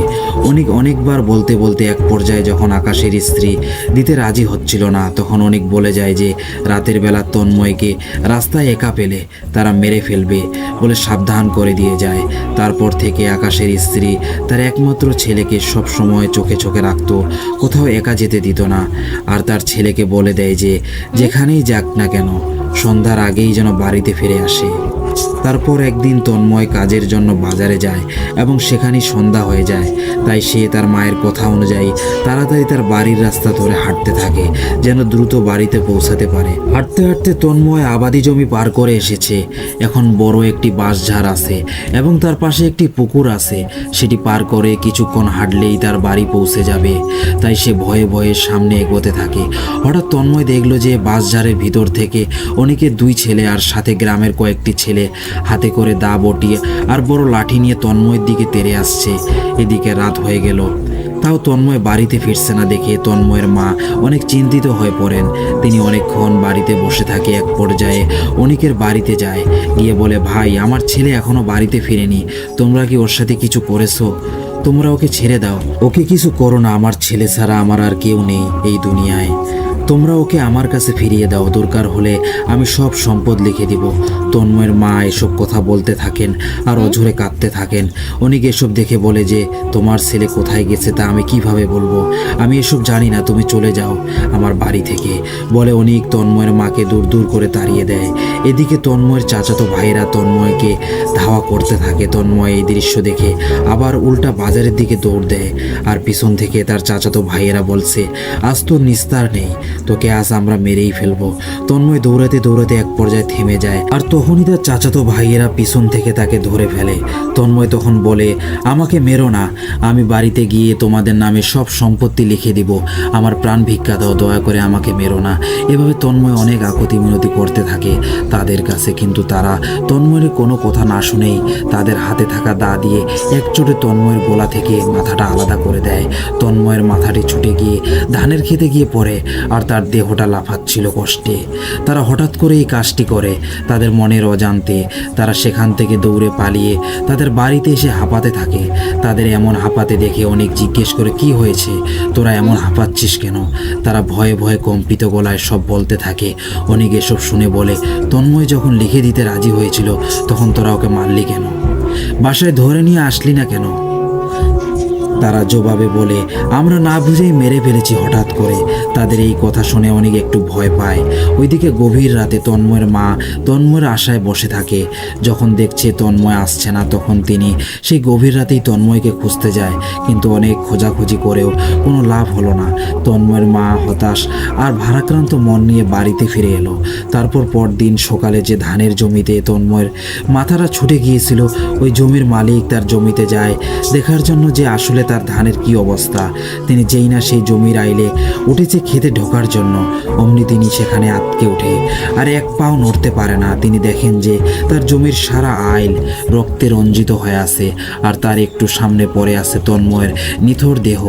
অনিক অনেকবার বলতে বলতে এক পর্যায়ে যখন আকাশের স্ত্রী দিতে রাজি হচ্ছিল না তখন অনিক বলে যায় যে রাতের বেলা তন্ময়কে রাস্তায় একা পেলে তারা মেরে ফেলবে বলে সাবধান করে দিয়ে যায়। তারপর থেকে আকাশের স্ত্রী তার একমাত্র ছেলেকে সব সময় চোখে চোখে রাখতো, কোথাও একা যেতে দিত না। আর তার ছেলেকে বলে দেয় যে যেখানেই যাক না কেন সন্ধ্যার আগেই যেন বাড়িতে ফিরে আসে। তারপর একদিন তন্ময় কাজের জন্য বাজারে যায় এবং সেখানেই সন্ধ্যা হয়ে যায়। তাই সে তার মায়ের কথা অনুযায়ী তাড়াতাড়ি তার বাড়ির রাস্তা ধরে হাঁটতে থাকে, যেন দ্রুত বাড়িতে পৌঁছাতে পারে। হাঁটতে হাঁটতে তন্ময় আবাদি জমি পার করে এসেছে। এখন বড় একটি বাঁশঝাড় আছে এবং তার পাশে একটি পুকুর আছে। সেটি পার করে কিছুক্ষণ হাঁটলেই তার বাড়ি পৌঁছে যাবে। তাই সে ভয়ে ভয়ে সামনে এগোতে থাকে। হঠাৎ তন্ময় দেখলো যে বাঁশঝাড়ের ভিতর থেকে অনেকের দুই ছেলে আর সাথে গ্রামের কয়েকটি ছেলে হাতে করে দা বটি আর বড় লাঠি নিয়ে তন্ময়ের দিকে তেড়ে আসছে। এদিকে রাত হয়ে গেল, তাও তন্ময় বাড়িতে ফিরছে না দেখে তন্ময়ের মা অনেক চিন্তিত হয়ে পড়েন। তিনি অনেকক্ষণ বাড়িতে বসে থাকে। এক পর্যায়ে অনিকের বাড়িতে যায়, গিয়ে বলে, ভাই, আমার ছেলে এখনো বাড়িতে ফিরেনি, তোমরা কি ওর সাথে কিছু করেছো? তোমরা ওকে ছেড়ে দাও, ওকে কিছু করো না, আমার ছেলে ছাড়া আমার আর কেউ নেই এই দুনিয়ায়। তোমরা ওকে আমার কাছে ফিরিয়ে দাও, দরকার হলে আমি সব সম্পদ লিখে দিব। তন্ময়ের মা এসব কথা বলতে থাকেন আর অঝরে কাঁদতে থাকেন। অনেক এসব দেখে বলে যে, তোমার ছেলে কোথায় গেছে তা আমি কিভাবে বলবো? আমি এসব জানি না, তুমি চলে যাও আমার বাড়ি থেকে, বলে অনেক তন্ময়ের মাকে দূর দূর করে তাড়িয়ে দেয়। এদিকে তন্ময়ের চাচাতো ভাইয়েরা তন্ময়কে ধাওয়া করতে থাকে। তন্ময় এই দৃশ্য দেখে আবার উল্টা বাজারের দিকে দৌড় দেয়। আর পিছন থেকে তার চাচাতো ভাইয়েরা বলছে, আজ তোর নিস্তার নেই, তোকে আজ আমরা মেরেই ফেলবো। তন্ময় দৌড়াতে দৌড়াতে এক পর্যায়ে থেমে যায়, আর তখনই তার চাচাতো ভাইয়েরা পিছন থেকে তাকে ধরে ফেলে। তন্ময় তখন বলে, আমাকে মেরো না, আমি বাড়িতে গিয়ে তোমাদের নামে সব সম্পত্তি লিখে দিব, আমার প্রাণ ভিক্ষা দাও, দয়া করে আমাকে মেরো না। এভাবে তন্ময় অনেক আকুতি মিনতি করতে থাকে তাদের কাছে, কিন্তু তারা তন্ময়ের কোনো কথা না শুনেই তাদের হাতে থাকা দা দিয়ে এক চোটে তন্ময়ের গলা থেকে মাথাটা আলাদা করে দেয়। তন্ময়ের মাথাটি ছুটে গিয়ে ধানের খেতে গিয়ে পড়ে, আর তার দেহটা লাফাচ্ছিল কষ্টে। তারা হঠাৎ করে এই কাজটি করে তাদের মনের অজান্তে। তারা সেখান থেকে দৌড়ে পালিয়ে তাদের বাড়িতে এসে হাঁপাতে থাকে। তাদের এমন হাঁপাতে দেখে অনেক জিজ্ঞেস করে, কি হয়েছে, তোরা এমন হাঁপাচ্ছিস কেন? তারা ভয়ে ভয়ে কম্পিত গলায় সব বলতে থাকে। অনেক এসব শুনে বলে, তন্ময় যখন লিখে দিতে রাজি হয়েছিল তখন তোরা ওকে মারলি কেন? বাসায় ধরে নিয়ে আসলি না কেন? তারা জবাবে বলে, আমরা না বুঝেই মেরে ফেলেছি হঠাৎ করে। তাদের এই কথা শুনে অনেক একটু ভয় পায়। ওইদিকে গভীর রাতে তন্ময়ের মা তন্ময়ের আশায় বসে থাকে। যখন দেখছে তন্ময় আসছে না, তখন তিনি সেই গভীর রাতেই তন্ময়কে খুঁজতে যায়, কিন্তু অনেক খোঁজাখুঁজি করেও কোনো লাভ হলো না। তন্ময়ের মা হতাশ আর ভারাক্রান্ত মন নিয়ে বাড়িতে ফিরে এলো। তারপর পরদিন সকালে যে ধানের জমিতে তন্ময়ের মাথাটা ছুটে গিয়েছিল, ওই জমির মালিক তার জমিতে যায় দেখার জন্য যে আসলে তার ধানের কি অবস্থা। তিনি যেই না সেই জমির আইলে উঠেছে খেতে ঢোকার জন্য, অমনি তিনি সেখানে আটকে ওঠে আর এক পাও নড়তে পারে না। তিনি দেখেন যে তার জমির সারা আইল রক্তে রঞ্জিত হয়ে আছে, আর তার একটু সামনে পড়ে আছে তন্ময়ের নিথর দেহ।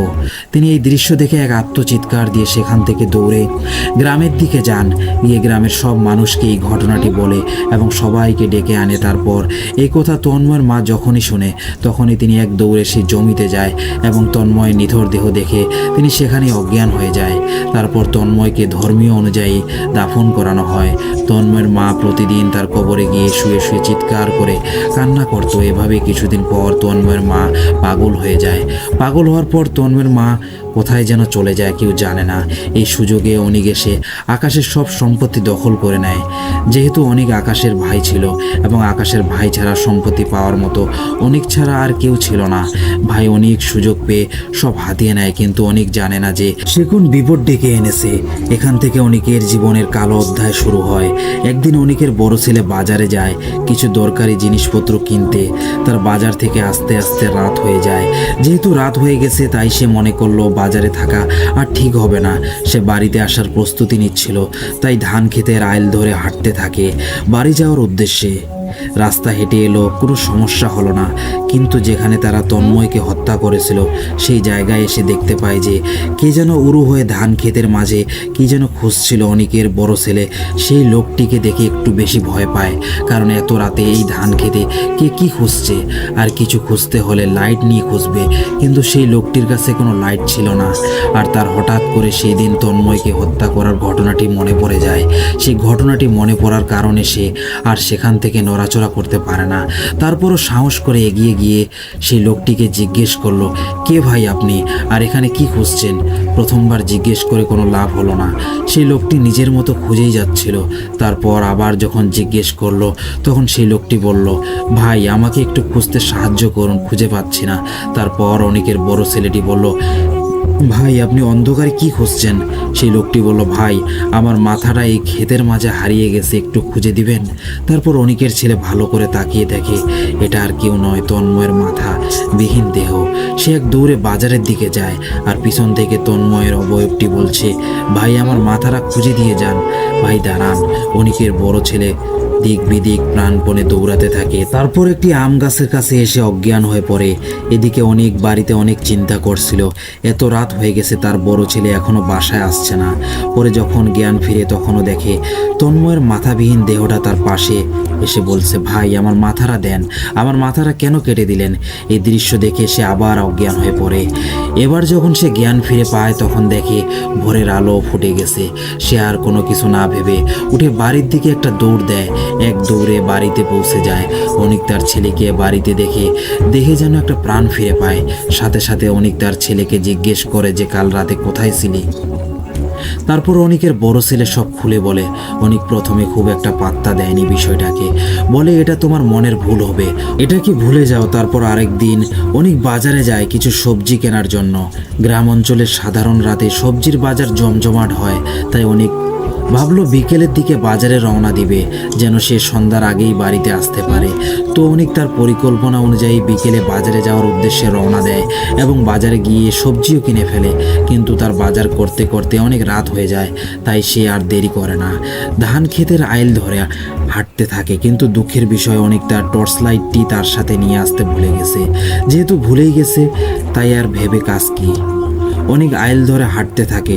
তিনি এই দৃশ্য দেখে এক আত্মচিৎকার দিয়ে সেখান থেকে দৌড়ে গ্রামের দিকে যান। গিয়ে গ্রামের সব মানুষকে এই ঘটনাটি বলে এবং সবাইকে ডেকে আনে। তারপর এই কথা তন্ময়ের মা যখনই শুনে, তখনই তিনি এক দৌড়ে সেই জমিতে যায় এবং তন্ময়ের নিথর দেহ দেখে তিনি সেখানে অজ্ঞান হয়ে যায়। তারপর তন্ময়কে ধর্মীয় অনুযায়ী দাফন করানো হয়। তন্ময়ের মা প্রতিদিন তার কবরে গিয়ে শুয়ে শুয়ে চিৎকার করে কান্না করত। এভাবে কিছুদিন পর তন্ময়ের মা পাগল হয়ে যায়। পাগল হওয়ার পর তন্ময়ের মা কোথায় যেন চলে যায়, কেউ জানে না। এই সুযোগে অনিক এসে আকাশের সব সম্পত্তি দখল করে নেয়। যেহেতু অনিক আকাশের ভাই ছিল এবং আকাশের ভাই ছাড়া সম্পত্তি পাওয়ার মতো অনিক ছাড়া আর কেউ ছিল না। ভাই অনেক সুযোগ পেয়ে সব হাতিয়ে নেয়, কিন্তু অনিক জানে না যে সে কোন বিপদ ডেকে এনেছে। এখান থেকে অনিকের জীবনের কালো অধ্যায় শুরু হয়। একদিন অনিকের বড় ছেলে বাজারে যায় কিছু দরকারি জিনিসপত্র কিনতে। তার বাজার থেকে আস্তে আস্তে রাত হয়ে যায়। যেহেতু রাত হয়ে গেছে, তাই সে মনে করলো বাজারে থাকা আর ঠিক হবে না। সে বাড়িতে আসার প্রস্তুতি নিচ্ছিল, তাই ধান ক্ষেতের আইল ধরে হাঁটতে থাকে বাড়ি যাওয়ার উদ্দেশ্যে। রাস্তা হেঁটে এলো, কোনো সমস্যা হলো না, কিন্তু যেখানে তারা তন্ময়কে হত্যা করেছিল সেই জায়গায় এসে দেখতে পায় যে কে যেন উরু হয়ে ধান ক্ষেতের মাঝে কি যেন খুঁজছিল অনিকের বড় ছেলে। সেই লোকটিকে দেখে একটু বেশি ভয় পায়, কারণ এত রাতে এই ধান খেতে কে কি খুঁজছে, আর কিছু খুঁজতে হলে লাইট নিয়ে খুঁজবে, কিন্তু সেই লোকটির কাছে কোনো লাইট ছিল না। আর তার হঠাৎ করে সেই দিন তন্ময়কে হত্যা করার ঘটনাটি মনে পড়ে যায়। সেই ঘটনাটি মনে পড়ার কারণে সে আর সেখান থেকে নড়াচড়া নড়াচড়া করতে পারে না। তারপরও সাহস করে এগিয়ে গিয়ে সেই লোকটিকে জিজ্ঞেস করলো, কে ভাই আপনি, আর এখানে কি খুঁজছেন? প্রথমবার জিজ্ঞেস করে কোনো লাভ হলো না। সেই লোকটি নিজের মতো খুঁজেই যাচ্ছিল। তারপর আবার যখন জিজ্ঞেস করলো তখন সেই লোকটি বলল, ভাই আমাকে একটু খুঁজতে সাহায্য করুন, খুঁজে পাচ্ছি না। তারপর অনিকের বড় ছেলেটি বলল, ভাই আপনি অন্ধকারে কি খুঁজছেন? সেই লোকটি বলল, ভাই আমার মাথাটা এই ক্ষেতের মাঝে হারিয়ে গেছে, একটু খুঁজে দিবেন? তারপর অনিকের ছেলে ভালো করে তাকিয়ে দেখে এটা আর কেউ নয়, তন্ময়ের মাথা বিহীন দেহ। সে এক দৌড়ে বাজারের দিকে যায় আর পিছন থেকে তন্ময়ের অবয়বটি বলছে, ভাই আমার মাথাটা খুঁজে দিয়ে যান। ভাই দাঁড়ান। অনিকের বড় ছেলে দিক বিদিক প্রাণপণে দৌড়াতে থাকে। তারপর একটি আম গাছের কাছে এসে অজ্ঞান হয়ে পড়ে। এদিকে অনেক বাড়িতে অনেক চিন্তা করছিল, এত রাত হয়ে গেছে, তার বড় ছেলে এখনো বাসায় আসছে না। পরে যখন জ্ঞান ফিরে তখনও দেখে তন্ময়ের মাথাবিহীন দেহটা তার পাশে এসে বলছে, ভাই আমার মাথাটা দেন, আমার মাথাটা কেন কেটে দিলেন? এই দৃশ্য দেখে সে আবার অজ্ঞান হয়ে পড়ে। এবার যখন সে জ্ঞান ফিরে পায় তখন দেখে ভোরের আলো ফুটে গেছে। সে আর কোনো কিছু না ভেবে উঠে বাড়ির দিকে একটা দৌড় দেয়। এক দৌড়ে বাড়িতে পৌঁছে যায়। অনিক তার ছেলেকে বাড়িতে দেখে যেন একটা প্রাণ ফিরে পায়। সাথে সাথে অনিক তার ছেলেকে জিজ্ঞেস করে যে কাল রাতে কোথায় ছিলি। তারপর অনিকের বড় ছেলে সব খুলে বলে। অনিক প্রথমে খুব একটা পাত্তা দেয়নি বিষয়টাকে, বলে এটা তোমার মনের ভুল হবে, এটা কি ভুলে যাও। তারপর আরেক দিন অনিক বাজারে যায় কিছু সবজি কেনার জন্য। গ্রাম অঞ্চলের সাধারণ রাতে সবজির বাজার জমজমাট হয়, তাই অনিক ভাবলো বিকেলের দিকে বাজারে রওনা দিবে, যেন সে সন্ধ্যার আগেই বাড়িতে আসতে পারে। তো অনিক তার পরিকল্পনা অনুযায়ী বিকেলে বাজারে যাওয়ার উদ্দেশ্যে রওনা দেয় এবং বাজারে গিয়ে সবজিও কিনে ফেলে। কিন্তু তার বাজার করতে করতে অনেক রাত হয়ে যায়, তাই সে আর দেরি করে না, ধান ক্ষেতের আইল ধরে হাঁটতে থাকে। কিন্তু দুঃখের বিষয় অনেক তার টর্চ লাইটটি তার সাথে নিয়ে আসতে ভুলে গেছে। যেহেতু ভুলেই গেছে তাই আর ভেবে কাজ কি। অনেক আইল ধরে হাঁটতে থাকে,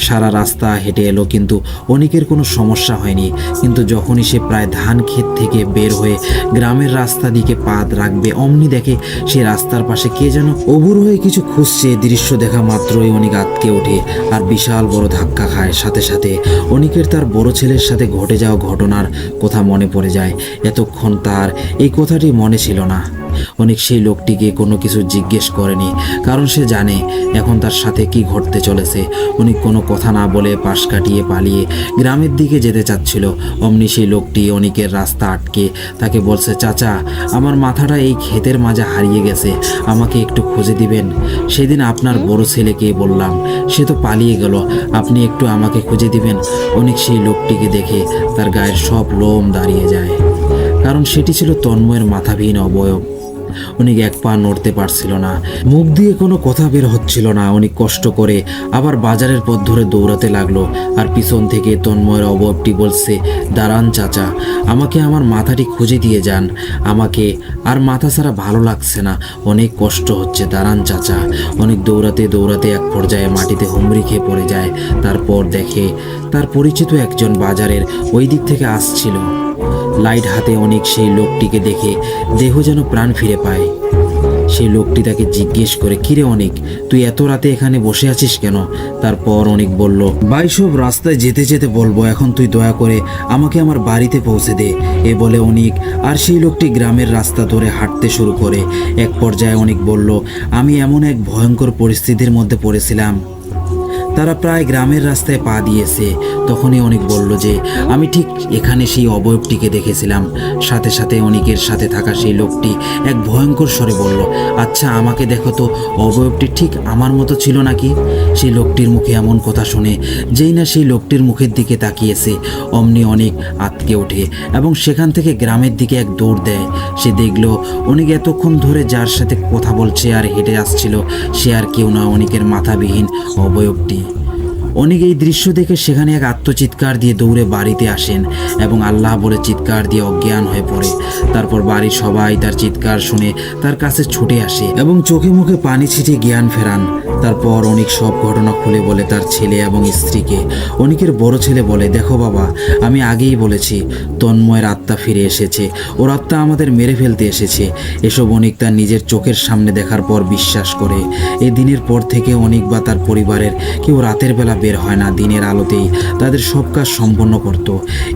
সারা রাস্তা হেঁটে এলো, কিন্তু অনিকের কোনো সমস্যা হয়নি। কিন্তু যখনই সে প্রায় ধান ক্ষেত থেকে বের হয়ে গ্রামের রাস্তা দিকে পা রাখবে অমনি দেখে সে রাস্তার পাশে কে যেন অবুর হয়ে কিছু খুঁজছে। দৃশ্য দেখা মাত্রই অনিক আঁতকে ওঠে আর বিশাল বড় ধাক্কা খায়। সাথে সাথে অনিকের তার বড় ছেলের সাথে ঘটে যাওয়া ঘটনার কথা মনে পড়ে যায়। এতক্ষণ তার এই কথাটি মনে ছিল না। অনিক সেই লোকটিকে কোনো কিছু জিজ্ঞেস করেনি, কারণ সে জানে এখন তার সাথে কি ঘটতে চলেছে। অনিক কোনো কথা না বলে পাশ কাটিয়ে পালিয়ে গ্রামের দিকে যেতে চাচ্ছিল। অমনি সেই লোকটি অনিকের রাস্তা আটকে তাকে বলছে, চাচা আমার মাথাটা এই ক্ষেতের মাঝে হারিয়ে গেছে, আমাকে একটু খুঁজে দিবেন? সেদিন আপনার বড় ছেলেকে বললাম, সে তো পালিয়ে গেল, আপনি একটু আমাকে খুঁজে দিবেন? অনিক সেই লোকটিকে দেখে তার গায়ের সব লোম দাঁড়িয়ে যায়, কারণ সেটি ছিল তন্ময়ের মাথাবিহীন অবয়ব। অনেক এক পা নড়তে পারছিল না, মুখ দিয়ে কোনো কথা বের হচ্ছিল না। অনেক কষ্ট করে আবার বাজারের পথ ধরে দৌড়াতে লাগলো আর পিছন থেকে তন্ময়ের অবয়বটি বলছে, দাঁড়ান চাচা, আমাকে আমার মাথাটি খুঁজে দিয়ে যান, আমাকে আর মাথা ছাড়া ভালো লাগছে না, অনেক কষ্ট হচ্ছে, দাঁড়ান চাচা। অনেক দৌড়াতে দৌড়াতে এক পর্যায়ে মাটিতে হুমড়ি খেয়ে পড়ে যায়। তারপর দেখে তার পরিচিত একজন বাজারের ওই দিক থেকে আসছিল। লাইট হাতে অনেক সেই লোকটিকে দেখে দেহ যেন প্রাণ ফিরে পায়। সেই লোকটি তাকে জিজ্ঞেস করে, কিরে অনেক, তুই এত রাতে এখানে বসে আছিস কেন? তারপর অনেক বলল, ভাই সব রাস্তায় যেতে যেতে বলবো, এখন তুই দয়া করে আমাকে আমার বাড়িতে পৌঁছে দে। এ বলে অনেক আর সেই লোকটি গ্রামের রাস্তা ধরে হাঁটতে শুরু করে। এক পর্যায়ে অনেক বলল, আমি এমন এক ভয়ঙ্কর পরিস্থিতির মধ্যে পড়েছিলাম। তারা প্রায় গ্রামের রাস্তায় পা দিয়েছে। তখনই অনেক বলল যে আমি ঠিক এখানে সেই অবয়বটিকে দেখেছিলাম। সাথে সাথে অনেকের সাথে থাকা সেই লোকটি এক ভয়ঙ্কর স্বরে বলল, আচ্ছা আমাকে দেখো তো, অবয়বটি ঠিক আমার মতো ছিল নাকি? সেই লোকটির মুখে এমন কথা শুনে যেই না সেই লোকটির মুখের দিকে তাকিয়েছে অমনি অনেক আঁতকে ওঠে এবং সেখান থেকে গ্রামের দিকে এক দৌড় দেয়। সে দেখলো অনেক এতক্ষণ ধরে যার সাথে কথা বলছে আর হেঁটে আসছিল সে আর কেউ না, অনেকের মাথাবিহীন অবয়বটি। অনেক এই দৃশ্য দেখে সেখানে এক আত্মচিৎকার দিয়ে দৌড়ে বাড়িতে আসেন এবং আল্লাহ বলে চিৎকার দিয়ে অজ্ঞান হয়ে পড়ে। তারপর বাড়ির সবাই তার চিৎকার শুনে তার কাছে ছুটে আসে এবং চোখে মুখে পানি ছিটিয়ে জ্ঞান ফেরান। তারপর অনেক সব ঘটনা খুলে বলে তার ছেলে এবং স্ত্রীকে। অনেকের বড় ছেলে বলে, দেখো বাবা, আমি আগেই বলেছি তন্ময়ের আত্মা ফিরে এসেছে, ওর আত্মা আমাদের মেরে ফেলতে এসেছে। এসব অনেক তার নিজের চোখের সামনে দেখার পর বিশ্বাস করে। এই দিনের পর থেকে অনেক বা তার পরিবারের কেউ রাতের বেলা বের হয় না, দিনের আলোতেই তাদের সব কাজ সম্পন্ন করত।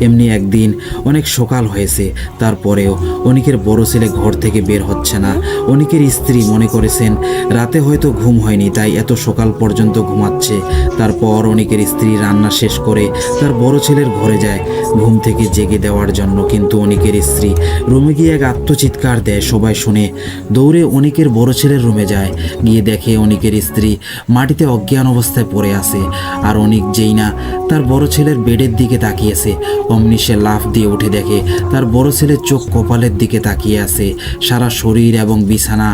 এমনি একদিন অনেক সকাল হয়েছে, তারপরেও অনেকের বড় ছেলে ঘর থেকে বের হচ্ছে না। অনেকের স্ত্রী মনে করেছেন রাতে হয়তো ঘুম হয়নি, তাই এত সকাল পর্যন্ত ঘুমাচ্ছে। তারপর অনেকের স্ত্রী রান্না শেষ করে তার বড় ছেলের ঘরে যায় ঘুম থেকে জেগে দেওয়ার জন্য, কিন্তু অনেকের স্ত্রী রুমে গিয়ে এক আত্মচিৎকার দেয়। সবাই শুনে দৌড়ে অনেকের বড় ছেলের রুমে যায়, গিয়ে দেখে অনেকের স্ত্রী মাটিতে অজ্ঞান অবস্থায় পড়ে আছে। আর অনেক যেই না তার বড় ছেলের বেডের দিকে তাকিয়েছে, অমনি সে লাফ দিয়ে উঠে দেখে তার বড় ছেলের চোখ কপালের দিকে তাকিয়ে আছে। সারা শরীর এবং বিছানা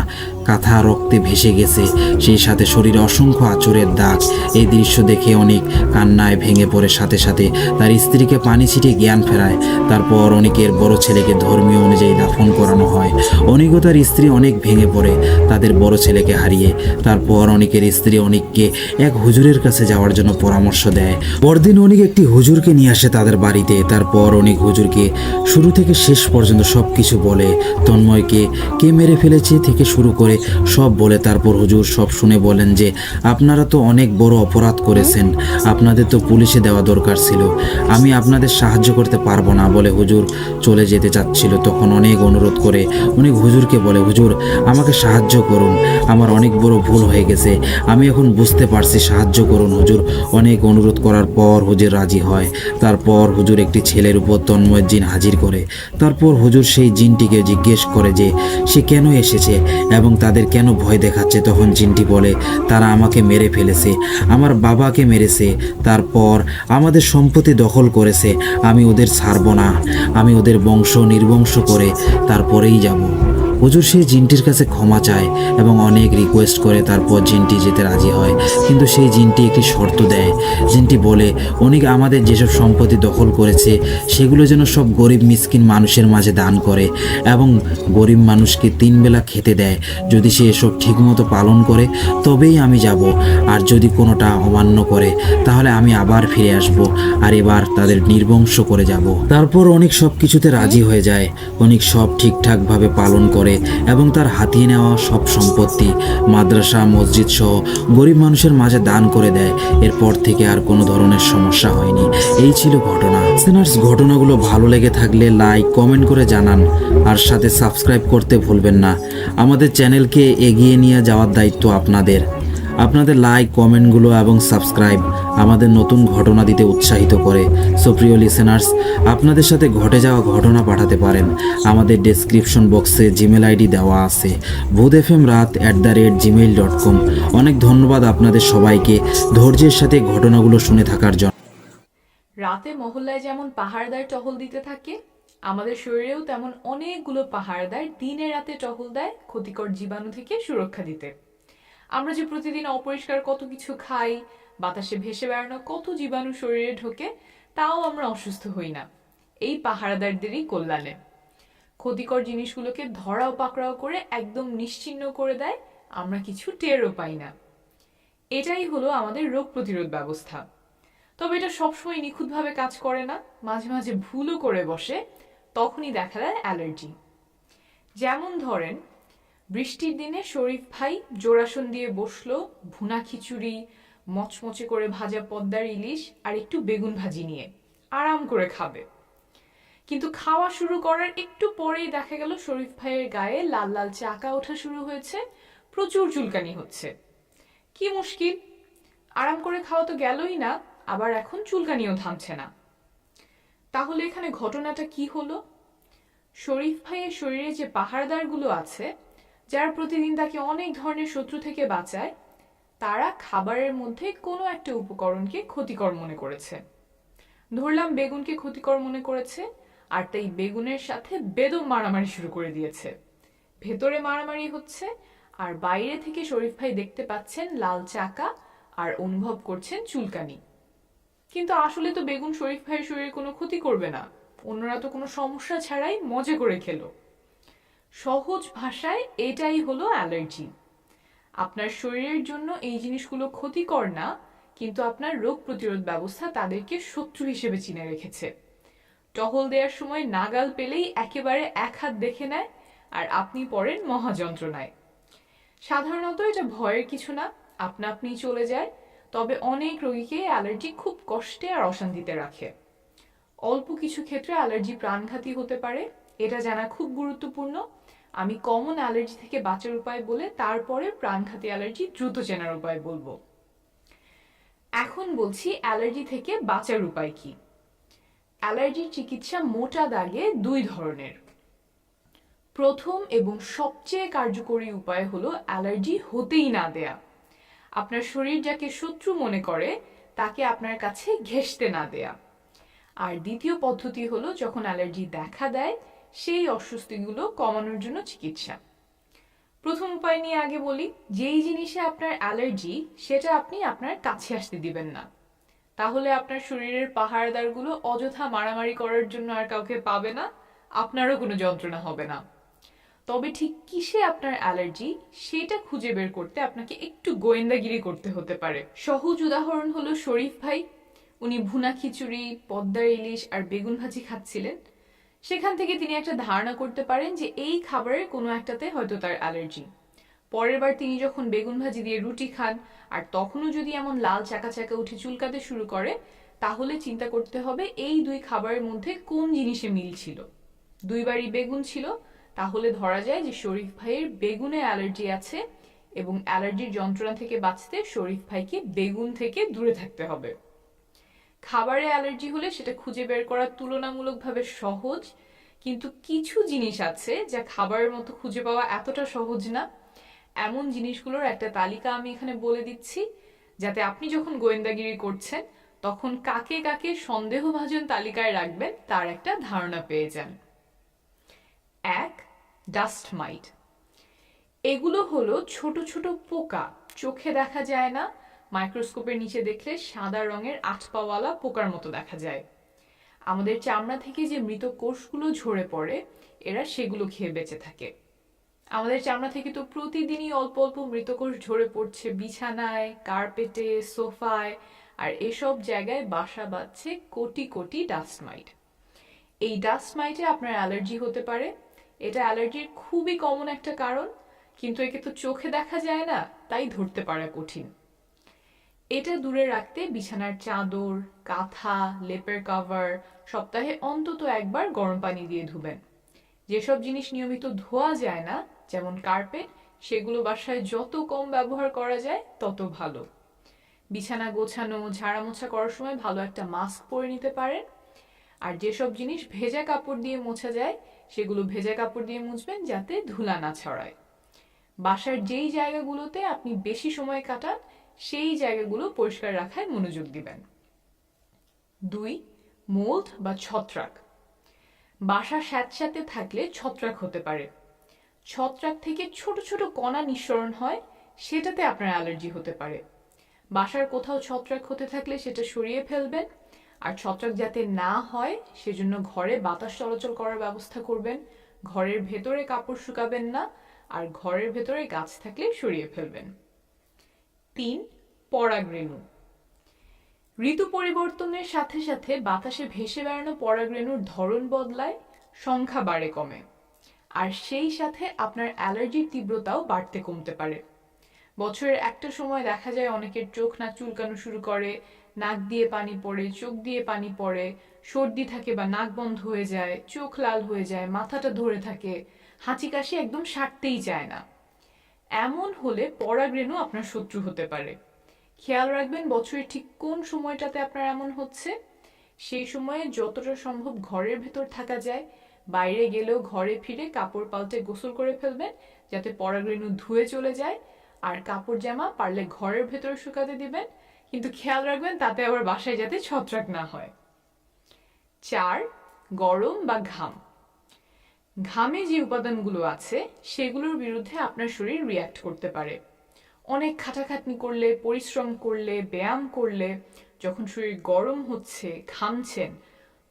কাঁথা রক্তে ভেসে গেছে, সেই সাথে শরীরে অসংখ্য আঁচড়ের দাগ। এই দৃশ্য দেখে অনেক কান্নায় ভেঙে পড়ে, সাথে সাথে তার স্ত্রীকে পানি ছিটিয়ে জ্ঞান ফেরায়। তারপর অনেকের বড় ছেলেকে ধর্মীয় অনুযায়ী দাফন করানো হয়। অনেক ও তার স্ত্রী অনেক ভেঙে পড়ে তাদের বড় ছেলেকে হারিয়ে। তারপর অনেকের স্ত্রী অনেককে এক হুজুরের কাছে যাওয়ার জন্য পরামর্শ দেয়। পরদিন অনেক একটি হুজুরকে নিয়ে আসে তাদের বাড়িতে। তারপর অনেক হুজুরকে শুরু থেকে শেষ পর্যন্ত সব কিছু বলে, তন্ময়কে কে মেরে ফেলেছে থেকে শুরু করে সব বলে। তারপর হুজুর সব শুনে বলেন যে আপনারা তো অনেক বড় অপরাধ করেছেন, আপনাদের তো পুলিশে দেওয়া দরকার ছিল, আমি আপনাদের সাহায্য করতে পারবো না বলে হুজুর চলে যেতে চাচ্ছিল। তখন অনেক অনুরোধ করে অনেক হুজুরকে বলে, হুজুর আমাকে সাহায্য করুন, আমার অনেক বড় ভুল হয়ে গেছে, আমি এখন বুঝতে পারছি, সাহায্য করুন। হুজুর অনেক অনুরোধ করার পর হুজুর রাজি হয়। তারপর হুজুর একটি ছেলের উপর তন্ময়ের জিন হাজির করে। তারপর হুজুর সেই জিনটিকে জিজ্ঞেস করে যে সে কেন এসেছে এবং তাদের কেন ভয় দেখাচ্ছে। তখন জিনটি বলে, তারা আমাকে মেরে ফেলেছে, আমার বাবাকে মেরেছে, তারপর আমাদের সম্পত্তি দখল করেছে, আমি ওদের ছাড়ব না, আমি ওদের বংশ নির্বংশ করে তারপরেই যাব। হুজুর সেই জিনটির কাছে ক্ষমা চায় এবং অনেক রিকোয়েস্ট করে। তারপর জিনটি যেতে রাজি হয়, কিন্তু সেই জিনটি একটি শর্ত দেয়। জিনটি বলে অনেক আমাদের যেসব সম্পত্তি দখল করেছে সেগুলো যেন সব গরিব মিসকিন মানুষের মাঝে দান করে এবং গরিব মানুষকে 3 বেলা খেতে দেয়। যদি সে এসব ঠিকমতো পালন করে তবেই আমি যাব, আর যদি কোনোটা অমান্য করে তাহলে আমি আবার ফিরে আসব, আর এবার তাদের নির্বংশ করে যাব। তারপর অনেক সব কিছুতে রাজি হয়ে যায়। অনেক সব ঠিকঠাকভাবে পালন করে এবং তার হাতিয়ে নেওয়া সব সম্পত্তি মাদ্রাসা মসজিদ সহ গরিব মানুষের মাঝে দান করে দেয়। এরপর থেকে আর কোনো ধরনের সমস্যা হয়নি। এই ছিল ঘটনা। সিনার্স, ঘটনাগুলো ভালো লেগে থাকলে লাইক কমেন্ট করে জানান, আর সাথে সাবস্ক্রাইব করতে ভুলবেন না। আমাদের চ্যানেলকে এগিয়ে নিয়ে যাওয়ার দায়িত্ব আপনাদের। আপনাদের লাইক কমেন্টগুলো এবং সাবস্ক্রাইব আমাদের নতুন ঘটনা দিতে উৎসাহিত করে। সো প্রিয় লিসেনার্স, আপনাদের সাথে ঘটে যাওয়া ঘটনা পাঠাতে পারেন। আমাদের ডেসক্রিপশন বক্সে জিমেল আইডি দেওয়া আছে, bhoodfmraat@gmail.com। অনেক ধন্যবাদ আপনাদের সবাইকে ধৈর্যের সাথে ঘটনাগুলো শুনে থাকার জন্য। রাতে মহল্লায় যেমন পাহারাদার টহল দিতে থাকে, আমাদের শরীরেও তেমন অনেকগুলো পাহারাদার দিনে রাতে টহল দেয় ক্ষতিকর জীবাণু থেকে সুরক্ষা দিতে। আমরা যে প্রতিদিন অপরিষ্কার কত কিছু খাই, বাতাসে ভেসে বেড়ানো কত জীবাণু শরীরে ঢোকে, তাও আমরা অসুস্থ হই না এই পাহারাদারদেরই কল্যাণে। ক্ষতিকর জিনিসগুলোকে ধরাও পাকড়াও করে একদম নিশ্চিহ্ন করে দেয়, আমরা কিছু টেরও পাই না। এটাই হলো আমাদের রোগ প্রতিরোধ ব্যবস্থা। তবে এটা সবসময় নিখুঁতভাবে কাজ করে না, মাঝে মাঝে ভুলও করে বসে, তখনই দেখা দেয় অ্যালার্জি। যেমন ধরেন, বৃষ্টির দিনে শরীফ ভাই জোড়াসন দিয়ে বসলো, ভুনা খিচুড়ি, মচমচে করে ভাজা পদ্মার ইলিশ আর একটু বেগুন ভাজি নিয়ে আরাম করে খাবে। কিন্তু খাওয়া শুরু করার একটু পরেই দেখা গেল শরীফ ভাইয়ের গায়ে লাল লাল চাকা ওঠা শুরু হয়েছে, প্রচুর চুলকানি হচ্ছে। কি মুশকিল, আরাম করে খাওয়া তো গেলই না, আবার এখন চুলকানিও থামছে না। তাহলে এখানে ঘটনাটা কি হলো? শরীফ ভাইয়ের শরীরে যে পাহারাদারগুলো আছে, যারা প্রতিদিন তাকে অনেক ধরনের শত্রু থেকে বাঁচায়, তারা খাবারের মধ্যে কোনো একটা উপকরণকে ক্ষতিকর মনে করেছে। ধরলাম বেগুনকে ক্ষতিকর মনে করেছে, আর তাই বেগুনের সাথে বেদম মারামারি শুরু করে দিয়েছে। ভেতরে মারামারি হচ্ছে, আর বাইরে থেকে শরীফ ভাই দেখতে পাচ্ছেন লাল চাকা আর অনুভব করছেন চুলকানি। কিন্তু আসলে তো বেগুন শরীফ ভাইয়ের শরীরে কোনো ক্ষতি করবে না, অন্যরা তো কোনো সমস্যা ছাড়াই মজা করে খেলো। সহজ ভাষায় এটাই হলো অ্যালার্জি। আপনার শরীরের জন্য এই জিনিসগুলো ক্ষতিকর না, কিন্তু আপনার রোগ প্রতিরোধ ব্যবস্থা তাদেরকে শত্রু হিসেবে চিনে রেখেছে। টহল দেওয়ার সময় নাগাল পেলেই একেবারে এক হাত দেখে নেয়, আর আপনি পড়েন মহাযন্ত্রণায়। সাধারণত এটা ভয়ের কিছু না, আপনা আপনি চলে যায়, তবে অনেক রোগীকে অ্যালার্জি খুব কষ্টে আর অশান্তিতে রাখে। অল্প কিছু ক্ষেত্রে অ্যালার্জি প্রাণঘাতী হতে পারে, এটা জানা খুব গুরুত্বপূর্ণ। আমি কমন অ্যালার্জি থেকে বাঁচার উপায় বলে তারপরে প্রাণঘাতী অ্যালার্জি দ্রুত চেনার উপায় বলবো। এখন বলছি অ্যালার্জি থেকে বাঁচার উপায় কি। অ্যালার্জির চিকিৎসা মোটা দাগে দুই ধরনের। প্রথম এবং সবচেয়ে কার্যকরী উপায় হলো অ্যালার্জি হতেই না দেয়া। আপনার শরীর যাকে শত্রু মনে করে তাকে আপনার কাছে ঘেঁষতে না দেয়া। আর দ্বিতীয় পদ্ধতি হলো যখন অ্যালার্জি দেখা দেয় সেই অস্বস্তিগুলো কমানোর জন্য চিকিৎসা। প্রথম উপায় নিয়ে আগে বলি। যেই জিনিসে আপনার অ্যালার্জি সেটা আপনি আপনার কাছে আসতে দিবেন না, তাহলে আপনার শরীরের পাহারাদারগুলো অযথা মারামারি করার জন্য আর কাউকে পাবে না, আপনারও কোনো যন্ত্রণা হবে না। তবে ঠিক কিসে আপনার অ্যালার্জি সেটা খুঁজে বের করতে আপনাকে একটু গোয়েন্দাগিরি করতে হতে পারে। সহজ উদাহরণ হলো শরীফ ভাই। উনি ভুনা খিচুড়ি, পদ্মার ইলিশ আর বেগুন ভাজি খাচ্ছিলেন। সেখান থেকে তিনি একটা ধারণা করতে পারেন যে এই খাবারের কোনো একটাতে হয়তো তার অ্যালার্জি। পরের বার তিনি যখন বেগুন ভাজি দিয়ে রুটি খান আর তখনও যদি এমন লাল চাকা চাকা উঠে চুলকাতে শুরু করে, তাহলে চিন্তা করতে হবে এই দুই খাবারের মধ্যে কোন জিনিসে মিল ছিল। দুইবারই বেগুন ছিল, তাহলে ধরা যায় যে শরীফ ভাইয়ের বেগুনে অ্যালার্জি আছে, এবং অ্যালার্জির যন্ত্রণা থেকে বাঁচতে শরীফ ভাইকে বেগুন থেকে দূরে থাকতে হবে। খাবারে অ্যালার্জি হলে সেটা খুঁজে বের করা তুলনামূলকভাবে সহজ, কিন্তু কিছু জিনিস আছে যা খাবারের মতো খুঁজে পাওয়া এতটা সহজ না। এমন জিনিসগুলোর একটা তালিকা আমি এখানে বলে দিচ্ছি, যাতে আপনি যখন গোয়েন্দাগিরি করছেন তখন কাকে কাকে সন্দেহভাজন তালিকায় রাখবেন তার একটা ধারণা পেয়ে যান। 1. Dust mite. এগুলো হলো ছোট ছোট পোকা, চোখে দেখা যায় না, মাইক্রোস্কোপের নিচে দেখলে সাদা রঙের আটপাওয়ালা পোকার মতো দেখা যায়। আমাদের চামড়া থেকে যে মৃত কোষগুলো ঝরে পড়ে এরা সেগুলো খেয়ে বেঁচে থাকে। আমাদের চামড়া থেকে তো প্রতিদিনই অল্প অল্প মৃত কোষ ঝরে পড়ছে বিছানায়, কার্পেটে, সোফায়, আর এসব জায়গায় বাসা বাঁধছে কোটি কোটি ডাস্ট মাইট। এই ডাস্ট মাইটে আপনার অ্যালার্জি হতে পারে। এটা অ্যালার্জির খুবই কমন একটা কারণ, কিন্তু একে তো চোখে দেখা যায় না, তাই ধরতে পারা কঠিন। এটা দূরে রাখতে বিছানার চাদর, কাঁথা, লেপের কভার সপ্তাহে অন্তত একবার গরম পানি দিয়ে ধুবেন। যেসব জিনিস নিয়মিত ধোয়া যায় না, যেমন কার্পেট, সেগুলো বাসায় যত কম ব্যবহার করা যায় তত ভালো। বিছানা গোছানো, ঝাড়া মোছা করার সময় ভালো একটা মাস্ক পরে নিতে পারেন। আর যেসব জিনিস ভেজা কাপড় দিয়ে মোছা যায় সেগুলো ভেজা কাপড় দিয়ে মুছবেন, যাতে ধুলা না ছড়ায়। বাসার যেই জায়গাগুলোতে আপনি বেশি সময় কাটান সেই জায়গাগুলো পরিষ্কার রাখায় মনোযোগ দিবেন। 2. মোল্ড বা ছত্রাক। বাসা স্যাঁতস্যাঁতে থাকলে ছত্রাক হতে পারে। ছত্রাক থেকে ছোট ছোট কণা নিঃসরণ হয়, সেটাতে আপনার অ্যালার্জি হতে পারে। বাসার কোথাও ছত্রাক হতে থাকলে সেটা সরিয়ে ফেলবেন, আর ছত্রাক যাতে না হয় সেজন্য ঘরে বাতাস চলাচল করার ব্যবস্থা করবেন। ঘরের ভেতরে কাপড় শুকাবেন না, আর ঘরের ভেতরে গাছ থাকলে সরিয়ে ফেলবেন। 3. পরাগরেণু। ঋতু পরিবর্তনের সাথে সাথে বাতাসে ভেসে বেড়ানো পরাগরেণুর ধরন বদলায়, সংখ্যা বাড়ে কমে, আর সেই সাথে আপনার অ্যালার্জির তীব্রতাও বাড়তে কমতে পারে। বছরের একটা সময় দেখা যায় অনেকের চোখ নাক চুলকানো শুরু করে, নাক দিয়ে পানি পড়ে, চোখ দিয়ে পানি পড়ে, সর্দি থাকে বা নাক বন্ধ হয়ে যায়, চোখ লাল হয়ে যায়, মাথাটা ধরে থাকে, হাঁচি কাশি একদম সারতেই চায় না। এমন হলে পরাগরেণু আপনার শত্রু হতে পারে। খেয়াল রাখবেন বছরের ঠিক কোন সময়টাতে আপনার এমন হচ্ছে। সেই সময়ে যতটা সম্ভব ঘরের ভেতর থাকা যায়, বাইরে গেলেও ঘরে ফিরে কাপড় পাল্টে গোসল করে ফেলবেন, যাতে পরাগরেণু ধুয়ে চলে যায়। আর কাপড় জামা পারলে ঘরের ভেতরে শুকাতে দিবেন, কিন্তু খেয়াল রাখবেন তাতে আবার বাসায় যাতে ছত্রাক না হয়। 4. গরম বা ঘাম। ঘামে যে উপাদানগুলো আছে সেগুলোর বিরুদ্ধে আপনার শরীর রিয়্যাক্ট করতে পারে। অনেক খাটাখাটনি করলে, পরিশ্রম করলে, ব্যায়াম করলে, যখন শরীর গরম হচ্ছে, ঘামছেন,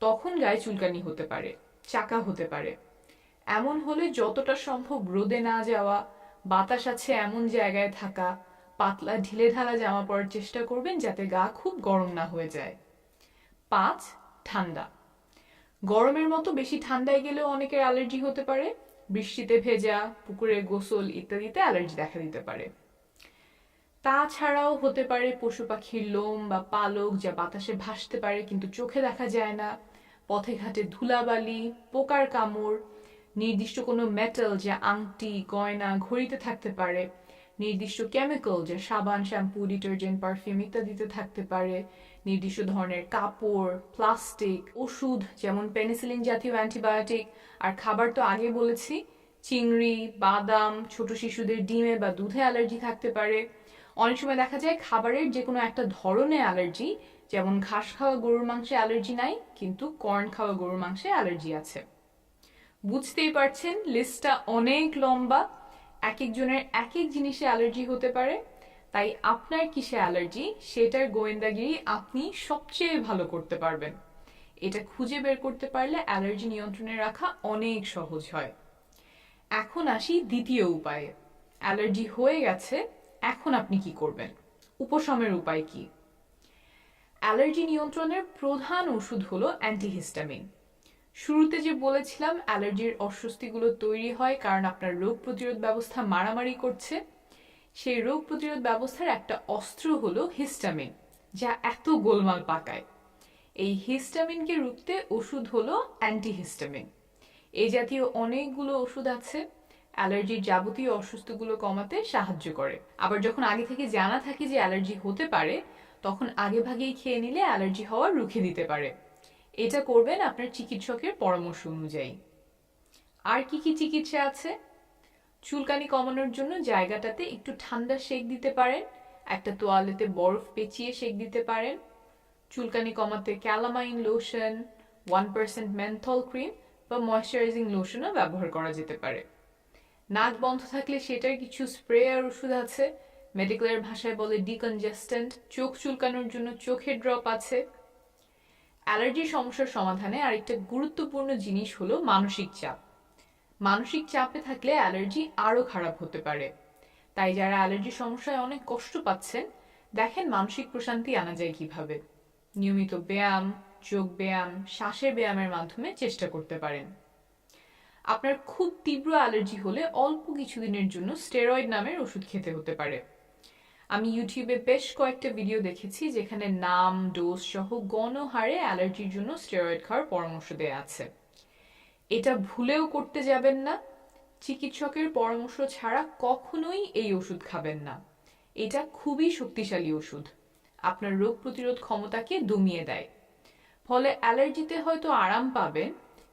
তখন গায়ে চুলকানি হতে পারে, চাকা হতে পারে। এমন হলে যতটা সম্ভব রোদে না যাওয়া, বাতাস আছে এমন জায়গায় থাকা, পাতলা ঢিলেঢালা জামা পরার চেষ্টা করবেন যাতে গা খুব গরম না হয়ে যায়। 5. ঠান্ডা। গরমের মতো বেশি ঠান্ডায় গেলেও অনেকের অ্যালার্জি হতে পারে। বৃষ্টিতে ভেজা, পুকুরে গোসল ইত্যাদিতে অ্যালার্জি দেখা দিতে পারে। তাছাড়াও হতে পারে পশু পাখির লোম বা পালক যা বাতাসে ভাসতে পারে কিন্তু চোখে দেখা যায় না, পথে ঘাটে ধুলাবালি, পোকার কামড়, নির্দিষ্ট কোনো মেটাল যা আংটি, গয়না, ঘড়িতে থাকতে পারে, নির্দিষ্ট কেমিক্যাল যা সাবান, শ্যাম্পু, ডিটারজেন্ট, পারফিউম ইত্যাদিতে থাকতে পারে, নির্দিষ্ট ধরনের কাপড়, প্লাস্টিক, ওষুধ যেমন পেনিসিলিন জাতীয় অ্যান্টিবায়োটিক, আর খাবার তো আগে বলেছি, চিংড়ি, বাদাম, ছোট শিশুদের ডিমে বা দুধে অ্যালার্জি থাকতে পারে। অনেক সময় দেখা যায় খাবারের যে কোনো একটা ধরনের অ্যালার্জি, যেমন ঘাস খাওয়া গরুর মাংসে অ্যালার্জি নাই কিন্তু কর্ন খাওয়া গরুর মাংসে অ্যালার্জি আছে। বুঝতেই পারছেন লিস্টটা অনেক লম্বা, এক একজনের এক এক জিনিসে অ্যালার্জি হতে পারে। তাই আপনার কিসে অ্যালার্জি সেটার গোয়েন্দাগিরি আপনি সবচেয়ে ভালো করতে পারবেন। এটা খুঁজে বের করতে পারলে অ্যালার্জি নিয়ন্ত্রণে রাখা অনেক সহজ হয়। এখন আসি দ্বিতীয় উপায়ে। অ্যালার্জি হয়ে গেছে, এখন আপনি কি করবেন? উপশমের উপায় কি? অ্যালার্জি নিয়ন্ত্রণের প্রধান ওষুধ হলো অ্যান্টিহিস্টামিন। শুরুতে যে বলেছিলাম অ্যালার্জির অস্বস্তিগুলো তৈরি হয় কারণ আপনার রোগ প্রতিরোধ ব্যবস্থা মারামারি করছে, সেই রোগ প্রতিরোধ ব্যবস্থার একটা অস্ত্র হলো হিস্টামিন, যা এত গোলমাল পাকায়। এই হিস্টামিনকে রুখতে ওষুধ হলো অ্যান্টিহিস্টামিন। এই জাতীয় অনেকগুলো ওষুধ আছে, অ্যালার্জির যাবতীয় অসুস্থগুলো কমাতে সাহায্য করে। আবার যখন আগে থেকে জানা থাকে যে অ্যালার্জি হতে পারে, তখন আগে ভাগেই খেয়ে নিলে অ্যালার্জি হওয়া রুখে দিতে পারে। এটা করবেন আপনার চিকিৎসকের পরামর্শ অনুযায়ী। আর কি কি চিকিৎসা আছে? চুলকানি কমানোর জন্য জায়গাটাতে একটু ঠান্ডা সেক দিতে পারেন, একটা তোয়ালেতে বরফ পেঁচিয়ে সেক দিতে পারেন। চুলকানি কমাতে ক্যালামাইন লোশন, 1% মেন্থল ক্রিম বা ময়শ্চারাইজিং লোশনও ব্যবহার করা যেতে পারে। নাক বন্ধ থাকলে সেটার কিছু স্প্রে আর ওষুধ আছে, মেডিকেলের ভাষায় বলে ডিকনজেস্ট্যান্ট। চোখ চুলকানোর জন্য চোখের ড্রপ আছে। অ্যালার্জির সমস্যার সমাধানে আরেকটা গুরুত্বপূর্ণ জিনিস হলো মানসিক চাপ। মানসিক চাপে থাকলে অ্যালার্জি আরো খারাপ হতে পারে। তাই যারা অ্যালার্জির সমস্যায় অনেক কষ্ট পাচ্ছেন, দেখেন মানসিক প্রশান্তি আনা যায় কিভাবে। নিয়মিত ব্যায়াম, যোগ ব্যায়াম, শ্বাসের ব্যায়ামের মাধ্যমে চেষ্টা করতে পারেন। আপনার খুব তীব্র অ্যালার্জি হলে অল্প কিছুদিনের জন্য স্টেরয়েড নামের ওষুধ খেতে হতে পারে। আমি ইউটিউবে বেশ কয়েকটা ভিডিও দেখেছি যেখানে নাম, ডোজ সহ গণহারে অ্যালার্জির জন্য স্টেরয়েড খাওয়ার পরামর্শ দেয়া আছে। এটা ভুলেও করতে যাবেন না। চিকিৎসকের পরামর্শ ছাড়া কখনোই এই ওষুধ খাবেন না। এটা খুবই শক্তিশালী ওষুধ, আপনার রোগ প্রতিরোধ ক্ষমতাকে দমিয়ে দেয়। ফলে অ্যালার্জিতে হয়তো আরাম পাবেন,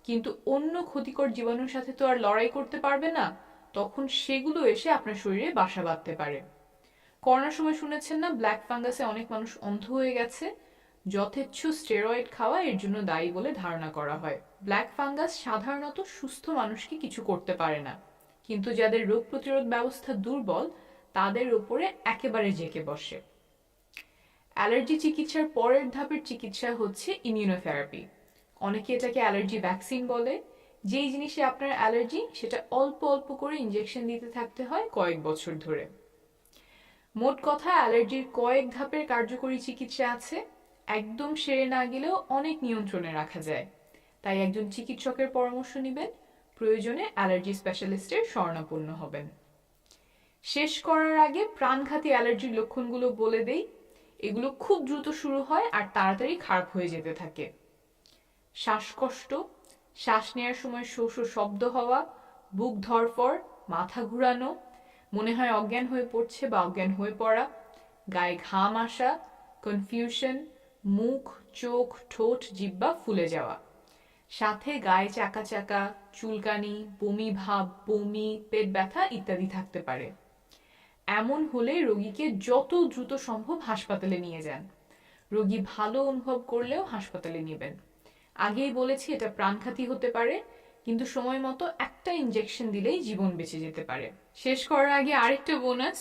কিন্তু অন্য ক্ষতিকর জীবাণুর সাথে তো আর লড়াই করতে পারবে না, তখন সেগুলো এসে আপনার শরীরে বাসা বাঁধতে পারে। করোনার সময় শুনেছেন না, ব্ল্যাক ফাঙ্গাসে অনেক মানুষ অন্ধ হয়ে গেছে? যথেচ্ছ স্টেরয়েড খাওয়া এর জন্য দায়ী বলে ধারণা করা হয়। ব্ল্যাক ফাঙ্গাস সাধারণত সুস্থ মানুষকে কিছু করতে পারে না, কিন্তু যাদের রোগ প্রতিরোধ ব্যবস্থা দুর্বল তাদের উপরে একেবারে জেঁকে বসে। অ্যালার্জি চিকিৎসার পরের ধাপের চিকিৎসা হচ্ছে ইমিউনোথেরাপি। অনেকে এটাকে অ্যালার্জি ভ্যাকসিন বলে। যেই জিনিসে আপনার অ্যালার্জি সেটা অল্প অল্প করে ইনজেকশন দিতে থাকতে হয় কয়েক বছর ধরে। মোট কথা, অ্যালার্জির কয়েক ধাপের কার্যকরী চিকিৎসা আছে, একদম সেরে না গেলেও অনেক নিয়ন্ত্রণে রাখা যায়। তাই একজন চিকিৎসকের পরামর্শ নেবেন, প্রয়োজনে অ্যালার্জি স্পেশালিস্টের শরণাপন্ন হবেন। শেষ করার আগে প্রাণঘাতী অ্যালার্জির লক্ষণগুলো বলে দেই। এগুলো খুব দ্রুত শুরু হয় আর তাড়াতাড়ি খারাপ হয়ে যেতে থাকে। শ্বাসকষ্ট, শ্বাস নেওয়ার সময় শো শো শব্দ হওয়া, বুক ধড়ফড়, মাথা ঘুরানো, মনে হয় অজ্ঞান হয়ে পড়ছে বা অজ্ঞান হয়ে পড়া, গায়ে ঘাম আসা, কনফিউশন, মুখ, চোখ, ঠোঁট, জিহ্বা ফুলে যাওয়া, সাথে গায়ে চাকা চাকা, চুলকানি, বমি ভাব, বমি, পেট ব্যথা ইত্যাদি থাকতে পারে। এমন হলে রোগীকে যত দ্রুত সম্ভব হাসপাতালে নিয়ে যান। রোগী ভালো অনুভব করলেও হাসপাতালে নেবেন। আগেই বলেছি এটা প্রাণঘাতী হতে পারে, কিন্তু সময় মতো একটা ইনজেকশন দিলেই জীবন বেঁচে যেতে পারে। শেষ করার আগে আরেকটা বোনাস,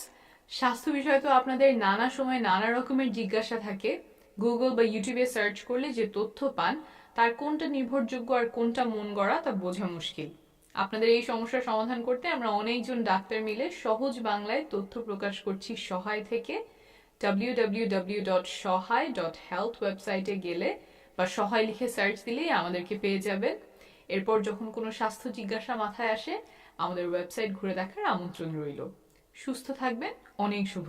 স্বাস্থ্য বিষয় তো আপনাদের নানা সময় নানা রকমের জিজ্ঞাসা থাকে। গুগল বা ইউটিউবে সার্চ করলে যে তথ্য পান তার কোনটা নির্ভরযোগ্য আর কোনটা মন গড়া তা বোঝা মুশকিল। আপনাদের এই সমস্যার সমাধান করতে আমরা অনেকজন ডাক্তার মিলে সহজ বাংলায় তথ্য প্রকাশ করছি সহায় থেকে। www.সহায়.health ওয়েবসাইটে গেলে বা সহায় লিখে সার্চ দিলেই আমাদেরকে পেয়ে যাবেন। এরপর যখন কোনো স্বাস্থ্য জিজ্ঞাসা মাথায় আসে আমাদের ওয়েবসাইট ঘুরে দেখার আমন্ত্রণ রইল। সুস্থ থাকবেন, অনেক শুভ